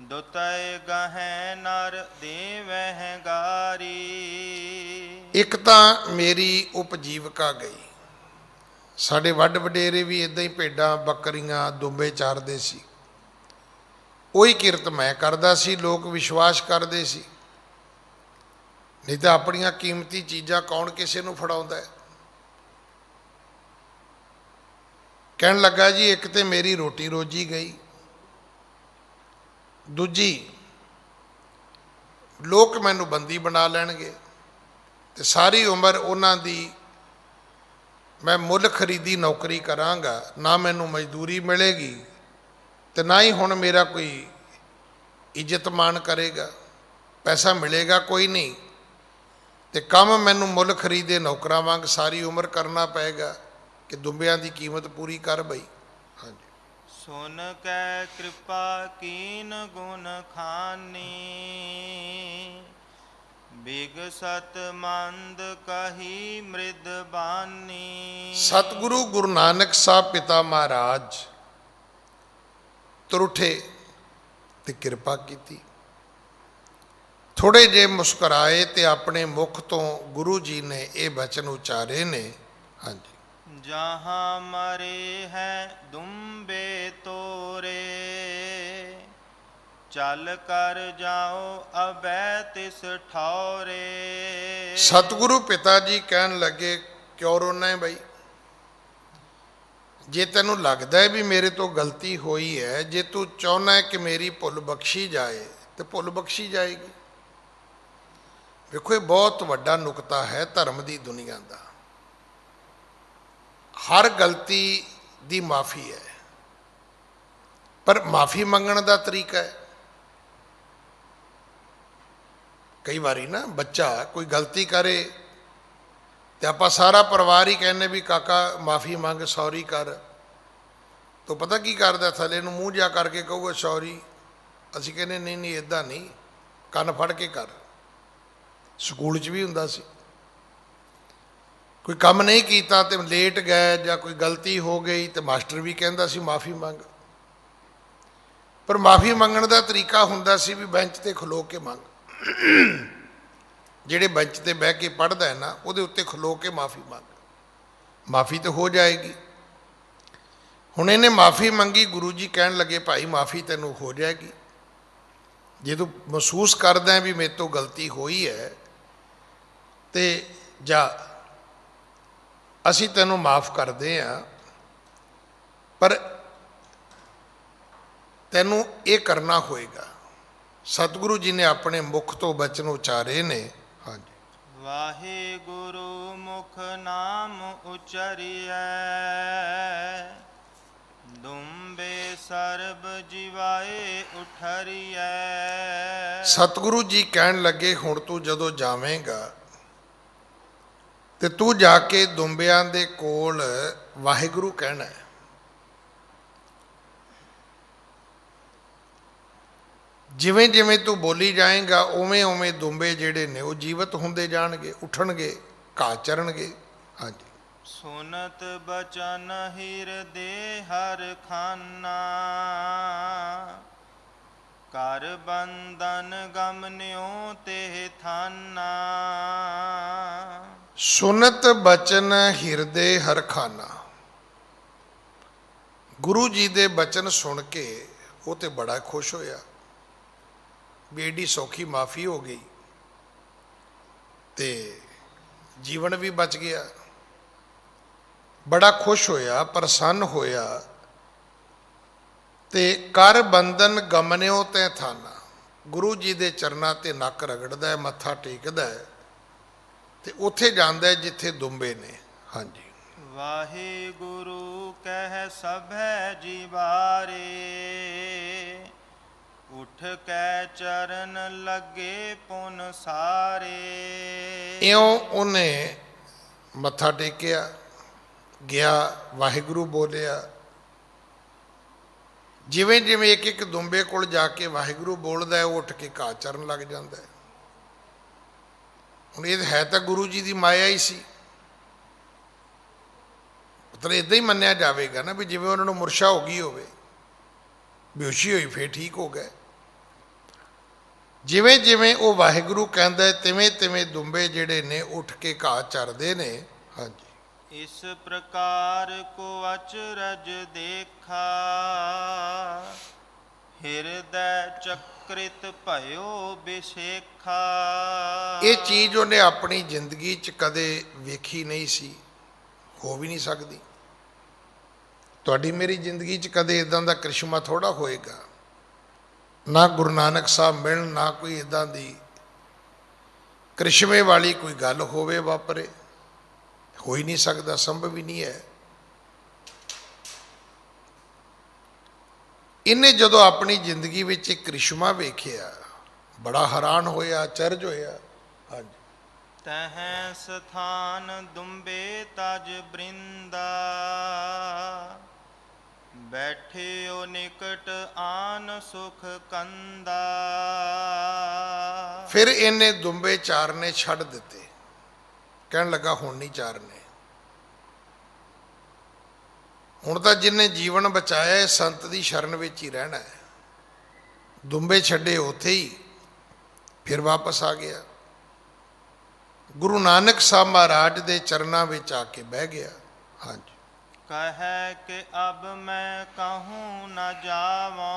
ਦੁਤੈ ਗਹਿ ਨਰ ਦੇਵਹਿ ਗਾਰੀ। ਇੱਕ ਤਾਂ ਮੇਰੀ ਉਪਜੀਵਕਾ ਗਈ, ਸਾਡੇ ਵੱਡ ਵਡੇਰੇ ਵੀ ਇਦਾਂ ਹੀ ਭੇਡਾਂ ਬੱਕਰੀਆਂ ਦੁੰਬੇ ਚਾਰਦੇ ਸੀ, ਉਹੀ ਕਿਰਤ ਮੈਂ ਕਰਦਾ ਸੀ, ਲੋਕ ਵਿਸ਼ਵਾਸ ਕਰਦੇ ਸੀ, ਨਹੀਂ ਤਾਂ ਆਪਣੀਆਂ ਕੀਮਤੀ ਚੀਜ਼ਾਂ ਕੌਣ ਕਿਸੇ ਨੂੰ ਫੜਾਉਂਦਾ ਹੈ। ਕਹਿਣ ਲੱਗਾ ਜੀ ਇੱਕ ਤੇ ਮੇਰੀ ਰੋਟੀ ਰੋਜੀ ਗਈ, ਦੂਜੀ ਲੋਕ ਮੈਨੂੰ ਬੰਦੀ ਬਣਾ ਲੈਣਗੇ ਤੇ ਸਾਰੀ ਉਮਰ ਉਹਨਾਂ ਦੀ ਮੈਂ ਮੁੱਲ ਖਰੀਦੀ ਨੌਕਰੀ ਕਰਾਂਗਾ, ਨਾ ਮੈਨੂੰ ਮਜ਼ਦੂਰੀ ਮਿਲੇਗੀ ਤੇ ਨਾ ਹੀ ਹੁਣ ਮੇਰਾ ਕੋਈ ਇੱਜ਼ਤ ਮਾਣ ਕਰੇਗਾ। ਪੈਸਾ ਮਿਲੇਗਾ ਕੋਈ ਨਹੀਂ, ਤੇ ਕੰਮ ਮੈਨੂੰ ਮੁੱਲ ਖਰੀਦੇ ਨੌਕਰਾਂ ਵਾਂਗ ਸਾਰੀ ਉਮਰ ਕਰਨਾ ਪਏਗਾ ਕਿ ਦੁੰਬਿਆਂ ਦੀ ਕੀਮਤ ਪੂਰੀ ਕਰ ਬਈ। ਹਾਂਜੀ। ਸੁਨ ਕੈ ਕਿਰਪਾ ਕੀਨ ਗੁਣ ਖਾਨੀ, ਬਿਗਸਤ ਮੰਦ ਕਹੀ ਮ੍ਰਿਦ ਬਾਨੀ। ਸਤਿਗੁਰੂ ਗੁਰੂ ਨਾਨਕ ਸਾਹਿਬ ਪਿਤਾ ਮਹਾਰਾਜ ਤੁਰ ਉੱਠੇ ਤੇ ਕਿਰਪਾ ਕੀਤੀ। ਥੋੜੇ ਜਿਹੇ ਮੁਸਕਰਾਏ ਤੇ ਆਪਣੇ ਮੁਖ ਤੋਂ ਗੁਰੂ ਜੀ ਨੇ ਇਹ ਬਚਨ ਉਚਾਰੇ ਨੇ। ਹਾਂਜੀ। ਜਹਾਂ ਮਰੇ ਹੈ ਦੁੰਬੇ ਤੋਰੇ, ਚੱਲ ਕਰ ਜਾਓ ਅਬੈ ਤਿਸ ਠੌਰੇ। ਸਤਿਗੁਰੂ ਪਿਤਾ ਜੀ ਕਹਿਣ ਲੱਗੇ, ਕਿਉਂ ਰੋਣਾ ਹੈ ਬਈ? ਜੇ ਤੈਨੂੰ ਲੱਗਦਾ ਹੈ ਵੀ ਮੇਰੇ ਤੋਂ ਗਲਤੀ ਹੋਈ ਹੈ, ਜੇ ਤੂੰ ਚਾਹੁੰਦਾ ਹੈ ਕਿ ਮੇਰੀ ਭੁੱਲ ਬਖਸ਼ੀ ਜਾਏ ਤੇ ਭੁੱਲ ਬਖਸ਼ੀ ਜਾਏਗੀ। ਵੇਖੋ, ਇਹ ਬਹੁਤ ਵੱਡਾ ਨੁਕਤਾ ਹੈ ਧਰਮ ਦੀ ਦੁਨੀਆ ਦਾ। ਹਰ ਗਲਤੀ ਦੀ ਮਾਫੀ ਹੈ, ਪਰ ਮਾਫੀ ਮੰਗਣ ਦਾ ਤਰੀਕਾ ਹੈ। ਕਈ ਵਾਰੀ ਨਾ ਬੱਚਾ ਕੋਈ ਗਲਤੀ ਕਰੇ ਤੇ ਆਪਾਂ ਸਾਰਾ ਪਰਿਵਾਰ ਹੀ ਕਹਿੰਦੇ ਵੀ ਕਾਕਾ ਮਾਫੀ ਮੰਗ, ਸੌਰੀ ਕਰ। ਤੋ ਪਤਾ ਕੀ ਕਰਦਾ? ਥੱਲੇ ਨੂੰ ਮੂੰਹ ਜਾ ਕਰਕੇ ਕਹੂਗਾ ਸੌਰੀ। ਅਸੀਂ ਕਹਿੰਦੇ ਨਹੀਂ ਨਹੀਂ, ਇੱਦਾਂ ਨਹੀਂ, ਕੰਨ ਫੜ ਕੇ ਕਰ। ਸਕੂਲ 'ਚ ਵੀ ਹੁੰਦਾ ਸੀ, ਕੋਈ ਕੰਮ ਨਹੀਂ ਕੀਤਾ ਤੇ ਲੇਟ ਗਏ ਜਾਂ ਕੋਈ ਗਲਤੀ ਹੋ ਗਈ ਤੇ ਮਾਸਟਰ ਵੀ ਕਹਿੰਦਾ ਸੀ ਮਾਫੀ ਮੰਗ। ਪਰ ਮਾਫੀ ਮੰਗਣ ਦਾ ਤਰੀਕਾ ਹੁੰਦਾ ਸੀ ਵੀ ਬੈਂਚ ਤੇ ਖਲੋ ਕੇ ਮੰਗ। ਜਿਹੜੇ ਬੈਂਚ ਤੇ ਬਹਿ ਕੇ ਪੜ੍ਹਦਾ ਹੈ ਨਾ, ਉਹਦੇ ਉੱਤੇ ਖਲੋ ਕੇ ਮਾਫੀ ਮੰਗ, ਮਾਫੀ ਤਾਂ ਹੋ ਜਾਏਗੀ। ਹੁਣ ਇਹਨੇ ਮਾਫੀ ਮੰਗੀ, ਗੁਰੂ ਜੀ ਕਹਿਣ ਲੱਗੇ ਭਾਈ ਮਾਫੀ ਤੈਨੂੰ ਹੋ ਜਾਏਗੀ ਜੇ ਤੂੰ ਮਹਿਸੂਸ ਕਰਦਾ ਵੀ ਮੇਰੇ ਤੋਂ ਗਲਤੀ ਹੋਈ ਹੈ ਤੇ ਜਾ, ਅਸੀਂ ਤੈਨੂੰ ਮਾਫ ਕਰਦੇ ਹਾਂ, ਪਰ ਤੈਨੂੰ ਇਹ ਕਰਨਾ ਹੋਏਗਾ। ਸਤਿਗੁਰੂ ਜੀ ਨੇ ਆਪਣੇ ਮੁਖ ਤੋਂ ਬਚਨ ਉਚਾਰੇ ਨੇ। ਹਾਂਜੀ। ਵਾਹਿਗੁਰੂ ਮੁਖ ਨਾਮ ਉਚਰੀਐ, ਦੁੰਬੇ ਸਰਬ ਜਿਵਾਏ ਉਠਰੀਐ। ਸਤਿਗੁਰੂ ਜੀ ਕਹਿਣ ਲੱਗੇ, ਹੁਣ ਤੂੰ ਜਦੋਂ ਜਾਵੇਂਗਾ ਤੇ ਤੂੰ ਜਾ ਕੇ ਦੁੰਬਿਆਂ ਦੇ ਕੋਲ ਵਾਹਿਗੁਰੂ ਕਹਿਣਾ ਹੈ। ਜਿਵੇਂ ਜਿਵੇਂ ਤੂੰ ਬੋਲੀ ਜਾਏਗਾ ਉਵੇਂ ਉਵੇਂ ਦੁੰਬੇ ਜਿਹੜੇ ਨੇ ਉਹ ਜੀਵਤ ਹੁੰਦੇ ਜਾਣਗੇ, ਉੱਠਣਗੇ, ਘਾਹ ਚਰਨਗੇ। ਹਾਂਜੀ। ਸੁਨਤ ਬਚਨ ਹਿਰਦੇ ਹਰ ਖਾਨਾ, ਕਰ ਬੰਦਨ ਗਮਨਿਓ ਤੇ ਥਾਨਾ। ਸੁਨਤ ਬਚਨ ਹਿਰਦੇ ਹਰ ਖਾਨਾ। ਗੁਰੂ ਜੀ ਦੇ ਬਚਨ ਸੁਣ ਕੇ ਉਹ ਤੇ ਬੜਾ ਖੁਸ਼ ਹੋਇਆ ਵੀ ਏਡੀ ਸੌਖੀ ਮਾਫੀ ਹੋ ਗਈ ਤੇ ਜੀਵਨ ਵੀ ਬਚ ਗਿਆ। ਬੜਾ ਖੁਸ਼ ਹੋਇਆ, ਪ੍ਰਸੰਨ ਹੋਇਆ ਤੇ ਕਰ ਬੰਧਨ ਗਮਨਿਓ ਤੇ ਥਾਨਾ। ਗੁਰੂ ਜੀ ਦੇ ਚਰਨਾਂ ਤੇ ਨੱਕ ਰਗੜਦਾ ਹੈ, ਮੱਥਾ ਟੇਕਦਾ ਹੈ ਤੇ ਉੱਥੇ ਜਾਂਦਾ ਹੈ ਜਿੱਥੇ ਦੁੰਬੇ ਨੇ। ਹਾਂਜੀ। ਵਾਹਿਗੁਰੂ ਕਹਿ ਸਭੈ ਜੀਵਾਰੇ, ਉਠ ਕੈ ਚਰਨ ਲੱਗੇ ਪੁਨ ਸਾਰੇ। ਇਉਂ ਉਹਨੇ ਮੱਥਾ ਟੇਕਿਆ, ਗਿਆ, ਵਾਹਿਗੁਰੂ ਬੋਲਿਆ। ਜਿਵੇਂ ਜਿਵੇਂ ਇੱਕ ਇੱਕ ਦੁੰਬੇ ਕੋਲ ਜਾ ਕੇ ਵਾਹਿਗੁਰੂ ਬੋਲਦਾ ਹੈ, ਉਹ ਉੱਠ ਕੇ ਘਾਹ ਚਰਨ ਲੱਗ ਜਾਂਦਾ ਹੈ। ਹੁਣ ਇਹ ਹੈ ਤਾਂ ਗੁਰੂ ਜੀ ਦੀ ਮਾਇਆ ਹੀ ਸੀ। ਮਤਲਬ ਇੱਦਾਂ ਹੀ ਮੰਨਿਆ ਜਾਵੇਗਾ ਨਾ ਵੀ ਜਿਵੇਂ ਉਹਨਾਂ ਨੂੰ ਮੁਰਸ਼ਾ ਹੋ ਗਈ ਹੋਵੇ, ਬੇਹੋਸ਼ੀ ਹੋਈ, ਫੇਰ ਠੀਕ ਹੋ ਗਏ। ਜਿਵੇਂ ਜਿਵੇਂ ਉਹ ਵਾਹਿਗੁਰੂ ਕਹਿੰਦਾ ਤਿਵੇਂ ਤਿਵੇਂ ਦੁੰਬੇ ਜਿਹੜੇ ਨੇ ਉੱਠ ਕੇ ਘਾਹ ਚਰਦੇ ਨੇ। ਹਾਂਜੀ। ਇਸ ਪ੍ਰਕਾਰ ਕੋ ਅਚਰਜ ਦੇਖਾ, ਹਿਰਦੈ ਚਕ੍ਰਿਤ ਭਇਓ ਬਿਸੇਖਾ। ਇਹ ਚੀਜ਼ ਉਹਨੇ ਆਪਣੀ ਜ਼ਿੰਦਗੀ 'ਚ ਕਦੇ ਵੇਖੀ ਨਹੀਂ ਸੀ, ਹੋ ਵੀ ਨਹੀਂ ਸਕਦੀ। ਤੁਹਾਡੀ ਮੇਰੀ ਜ਼ਿੰਦਗੀ 'ਚ ਕਦੇ ਇੱਦਾਂ ਦਾ ਕ੍ਰਿਸ਼ਮਾ ਥੋੜਾ ਹੋਏਗਾ। ਨਾ ਗੁਰੂ ਨਾਨਕ ਸਾਹਿਬ ਮਿਲਣ, ਨਾ ਕੋਈ ਇੱਦਾਂ ਦੀ ਕ੍ਰਿਸ਼ਮੇ ਵਾਲੀ ਕੋਈ ਗੱਲ ਹੋਵੇ, ਵਾਪਰੇ, ਹੋ ਹੀ ਨਹੀਂ ਸਕਦਾ, ਸੰਭਵ ਹੀ ਨਹੀਂ ਹੈ। ਇਹਨੇ ਜਦੋਂ ਆਪਣੀ ਜ਼ਿੰਦਗੀ ਵਿੱਚ ਇੱਕ ਕ੍ਰਿਸ਼ਮਾ ਵੇਖਿਆ, ਬੜਾ ਹੈਰਾਨ ਹੋਇਆ, ਅਚਰਜ ਹੋਇਆ। ਹਾਂਜੀ। ਤਹਿ ਸਥਾਨ ਦੁੰਬੇ ਤਜ ਬ੍ਰਿੰਦਾ, ਬੈਠਿਓ ਨਿਕਟ ਆਨ ਸੁਖ ਕੰਦਾ। ਫਿਰ ਇਹਨੇ ਦੁੰਬੇ ਚਾਰਨੇ ਛੱਡ ਦਿੱਤੇ, ਕਹਿਣ ਲੱਗਾ ਹੁਣ ਨਹੀਂ ਚਾਰਨੇ। ਹੁਣ ਤਾਂ ਜਿਹਨੇ ਜੀਵਨ ਬਚਾਇਆ ਹੈ ਸੰਤ ਦੀ ਸ਼ਰਨ ਵਿੱਚ ਹੀ ਰਹਿਣਾ ਹੈ। ਦੁੰਬੇ ਛੱਡੇ ਉੱਥੇ ਹੀ, ਫਿਰ ਵਾਪਸ ਆ ਗਿਆ। ਗੁਰੂ ਨਾਨਕ ਸਾਹਿਬ ਮਹਾਰਾਜ ਦੇ ਚਰਨਾਂ ਵਿੱਚ ਆ ਕੇ ਬਹਿ ਗਿਆ। ਹਾਂਜੀ। ਕਹੈ ਕਿ ਅਬ ਮੈਂ ਕਹੂੰ ਨ ਜਾਵਾਂ,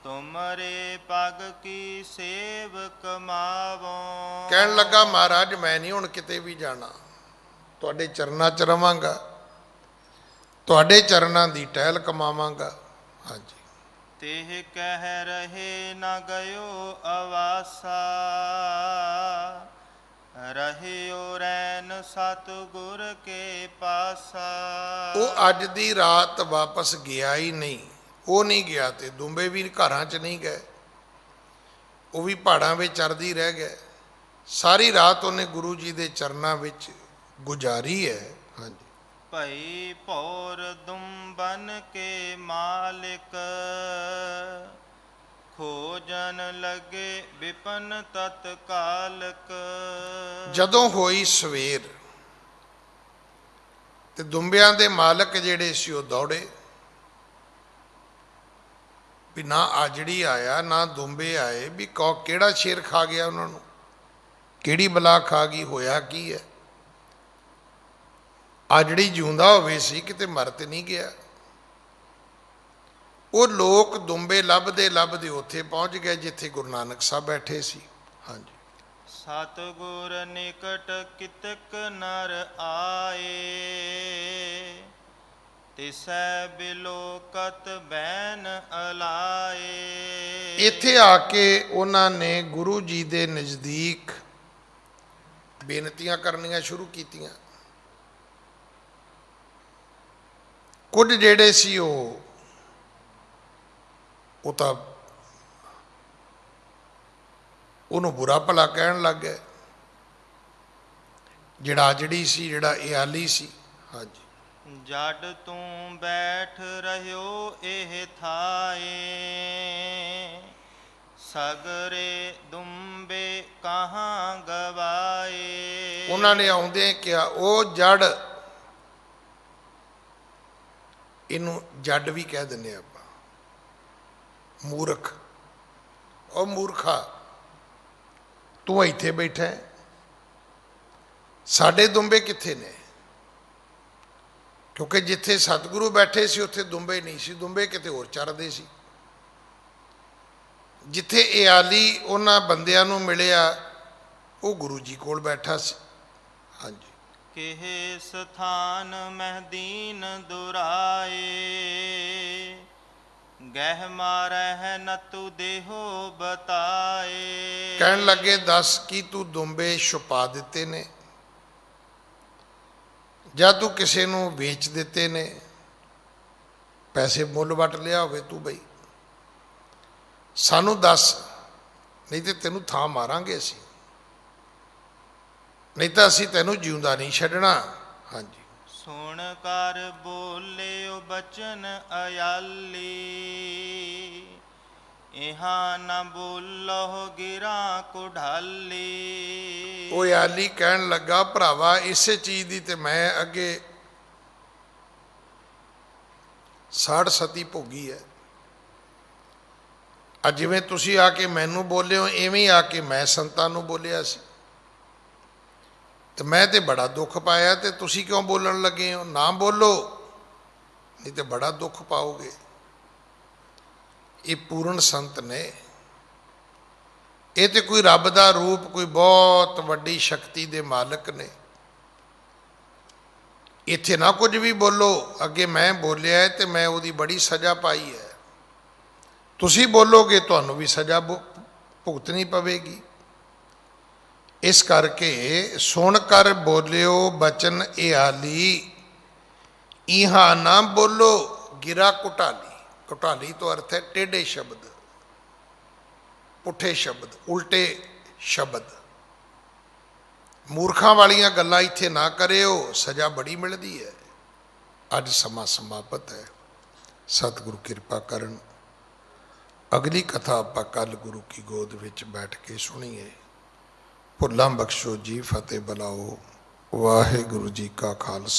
ਤੁਮਰੇ ਪਗ ਕੀ ਸੇਵ ਕਮਾਵੋ। ਕਹਿਣ ਲੱਗਾ ਮਹਾਰਾਜ ਮੈਂ ਨਹੀਂ ਹੁਣ ਕਿਤੇ ਵੀ ਜਾਣਾ, ਤੁਹਾਡੇ ਚਰਨਾਂ 'ਚ ਰਵਾਂਗਾ, ਤੁਹਾਡੇ ਚਰਨਾਂ ਦੀ ਟਹਿਲ ਕਮਾਵਾਂਗਾ। ਹਾਂਜੀ। ਤੇਹ ਕਹਿ ਰਹੇ ਨ ਗਇਓ ਅਵਾਸਾ, ਰਹਿਓ ਰੈਨ ਸਤਿਗੁਰ ਕੇ ਪਾਸਾ। ਉਹ ਅੱਜ ਦੀ ਰਾਤ ਵਾਪਸ ਗਿਆ ਹੀ ਨਹੀਂ। ਉਹ ਨਹੀਂ ਗਿਆ ਤੇ ਦੁੰਬੇ ਵੀ ਘਰਾਂ 'ਚ ਨਹੀਂ ਗਏ, ਉਹ ਵੀ ਪਹਾੜਾਂ ਵਿੱਚ ਚਰਦੀ ਰਹਿ ਗਏ। ਸਾਰੀ ਰਾਤ ਉਹਨੇ ਗੁਰੂ ਜੀ ਦੇ ਚਰਨਾਂ ਵਿੱਚ ਗੁਜ਼ਾਰੀ ਹੈ। ਹਾਂਜੀ। ਭਈ ਭੌਰ ਦੁੰਬਨ ਕੇ ਮਾਲਿਕ, ਖੋਜਨ ਲਗੇ ਵਿਪਨ ਤਤਕਾਲਕ। ਜਦੋਂ ਹੋਈ ਸਵੇਰ ਤੇ ਦੁੰਬਿਆਂ ਦੇ ਮਾਲਕ ਜਿਹੜੇ ਸੀ ਉਹ ਦੌੜੇ, ਵੀ ਨਾ ਆਜੜੀ ਆਇਆ ਨਾ ਦੁੰਬੇ ਆਏ, ਵੀ ਕਿਹੜਾ ਸ਼ੇਰ ਖਾ ਗਿਆ ਉਹਨਾਂ ਨੂੰ, ਕਿਹੜੀ ਬਲਾ ਖਾ ਗਈ, ਹੋਇਆ ਕੀ ਹੈ। ਆਜੜੀ ਜਿਉਂਦਾ ਹੋਵੇ ਸੀ, ਕਿਤੇ ਮਰ ਤੇ ਨਹੀਂ ਗਿਆ। ਉਹ ਲੋਕ ਦੁੰਬੇ ਲੱਭਦੇ ਲੱਭਦੇ ਉੱਥੇ ਪਹੁੰਚ ਗਏ ਜਿੱਥੇ ਗੁਰੂ ਨਾਨਕ ਸਾਹਿਬ ਬੈਠੇ ਸੀ। ਹਾਂਜੀ। ਸਤਿਗੁਰ ਨਿਕਟ ਕਿਤਕ ਨਰ ਆਏ, ਤਿਸੈ ਬਿਲੋਕਤ ਬੈਨ ਅਲਾਏ। ਇੱਥੇ ਆ ਕੇ ਉਹਨਾਂ ਨੇ ਗੁਰੂ ਜੀ ਦੇ ਨਜ਼ਦੀਕ ਬੇਨਤੀਆਂ ਕਰਨੀਆਂ ਸ਼ੁਰੂ ਕੀਤੀਆਂ। ਕੁਝ ਜਿਹੜੇ ਸੀ ਉਹ ਤਾਂ ਉਹਨੂੰ ਬੁਰਾ ਭਲਾ ਕਹਿਣ ਲੱਗ ਗਏ। ਜਿਹੜਾ ਆਜੜੀ ਸੀ, ਜਿਹੜਾ ਇਆਲੀ ਸੀ। ਹਾਂਜੀ। ਜਡ ਤੂੰ ਬੈਠ ਰਹਿਓ ਇਹ ਥਾਏ, ਸਗਰੇ ਦੁੰਬੇ ਕਹਾਂ ਗਵਾਏ। ਉਹਨਾਂ ਨੇ ਆਉਂਦੇ ਕਿਹਾ ਉਹ ਜੜ, ਇਹਨੂੰ ਜੱਡ ਵੀ ਕਹਿ ਦਿੰਦੇ ਆਪਾਂ, ਮੂਰਖ। ਉਹ ਮੂਰਖਾ, ਤੂੰ ਇੱਥੇ ਬੈਠਾ ਹੈ, ਸਾਡੇ ਦੁੰਬੇ ਕਿੱਥੇ ਨੇ? ਕਿਉਂਕਿ ਜਿੱਥੇ ਸਤਿਗੁਰੂ ਬੈਠੇ ਸੀ ਉੱਥੇ ਦੁੰਬੇ ਨਹੀਂ ਸੀ, ਦੁੰਬੇ ਕਿਤੇ ਹੋਰ ਚਰਦੇ ਸੀ। ਜਿੱਥੇ ਇਆਲੀ ਉਹਨਾਂ ਬੰਦਿਆਂ ਨੂੰ ਮਿਲਿਆ ਉਹ ਗੁਰੂ ਜੀ ਕੋਲ ਬੈਠਾ ਸੀ। ਹਾਂਜੀ। ਕਿਹ ਸਥਾਨ ਮਹਿਦੀਨ ਦੁਰਾਏ, ਗਹਿ ਮਾਰਹਿ ਨ ਤੂ ਦੇਹੋ ਬਤਾਏ। ਕਹਿਣ ਲੱਗੇ ਦੱਸ ਕੀ ਤੂੰ ਦੁੰਬੇ ਛੁਪਾ ਦਿੱਤੇ ਨੇ ਜਾਂ ਤੂੰ ਕਿਸੇ ਨੂੰ ਵੇਚ ਦਿੱਤੇ ਨੇ, ਪੈਸੇ ਮੁੱਲ ਵੱਟ ਲਿਆ ਹੋਵੇ ਤੂੰ ਬਈ, ਸਾਨੂੰ ਦੱਸ, ਨਹੀਂ ਤੇ ਤੈਨੂੰ ਥਾਂ ਮਾਰਾਂਗੇ ਅਸੀਂ, ਨਹੀਂ ਤਾਂ ਅਸੀਂ ਤੈਨੂੰ ਜਿਉਂਦਾ ਨਹੀਂ ਛੱਡਣਾ। ਹਾਂਜੀ। ਸੁਣ ਕਰ ਬੋਲਿਓ ਬਚਨ ਅਯਾਲੀ, ਇਹਾਂ ਨ ਬੋਲੋ ਗਿਰਾਂ ਕੁਢਾਲੀ। ਉਹ ਇਆਲੀ ਕਹਿਣ ਲੱਗਾ ਭਰਾਵਾ ਇਸੇ ਚੀਜ਼ ਦੀ ਤੇ ਮੈਂ ਅੱਗੇ ਸਾੜ ਸਤੀ ਭੋਗੀ ਹੈ। ਅੱਜ ਜਿਵੇਂ ਤੁਸੀਂ ਆ ਕੇ ਮੈਨੂੰ ਬੋਲੇ ਹੋ ਇਵੇਂ ਹੀ ਆ ਕੇ ਮੈਂ ਸੰਤਾਂ ਨੂੰ ਬੋਲਿਆ ਸੀ, ਤੇ ਮੈਂ ਤੇ ਬੜਾ ਦੁੱਖ ਪਾਇਆ, ਤੇ ਤੁਸੀਂ ਕਿਉਂ ਬੋਲਣ ਲੱਗੇ ਹੋ? ਨਾ ਬੋਲੋ, ਨਹੀਂ ਤੇ ਬੜਾ ਦੁੱਖ ਪਾਓਗੇ। ਇਹ ਪੂਰਨ ਸੰਤ ਨੇ, ਇਹ ਤੇ ਕੋਈ ਰੱਬ ਦਾ ਰੂਪ, ਕੋਈ ਬਹੁਤ ਵੱਡੀ ਸ਼ਕਤੀ ਦੇ ਮਾਲਕ ਨੇ। ਇੱਥੇ ਨਾ ਕੁਝ ਵੀ ਬੋਲੋ, ਅੱਗੇ ਮੈਂ ਬੋਲਿਆ ਹੈ ਤੇ ਮੈਂ ਉਹਦੀ ਬੜੀ ਸਜ਼ਾ ਪਾਈ ਹੈ, ਤੁਸੀਂ ਬੋਲੋਗੇ ਤੁਹਾਨੂੰ ਵੀ ਸਜ਼ਾ ਭੁਗਤਣੀ ਪਵੇਗੀ। ਇਸ ਕਰਕੇ ਸੁਣ ਕਰ ਬੋਲਿਓ ਬਚਨ ਇਆਲੀ, ਇਹਾਂ ਨਾ ਬੋਲੋ ਗਿਰਾ ਕੁਟਾਲੀ। ਕੁਟਾਲੀ ਤੋਂ ਅਰਥ ਹੈ ਟੇਢੇ ਸ਼ਬਦ। ਪੁੱਠੇ ਸ਼ਬਦ, ਉਲਟੇ ਸ਼ਬਦ, ਮੂਰਖਾਂ ਵਾਲੀਆਂ ਗੱਲਾਂ ਇੱਥੇ ਨਾ ਕਰਿਓ, ਸਜ਼ਾ ਬੜੀ ਮਿਲਦੀ ਹੈ। ਅੱਜ ਸਮਾਂ ਸਮਾਪਤ ਹੈ। ਸਤਿਗੁਰੂ ਕਿਰਪਾ ਕਰਨ। ਅਗਲੀ ਕਥਾ ਆਪਾਂ ਕੱਲ ਗੁਰੂ ਕੀ ਗੋਦ ਵਿੱਚ ਬੈਠ ਕੇ ਸੁਣੀਏ। ਭੁੱਲਾਂ ਬਖਸ਼ੋ ਜੀ, ਫਤਿਹ ਬੁਲਾਓ। ਵਾਹਿਗੁਰੂ ਜੀ ਕਾ ਖਾਲਸਾ।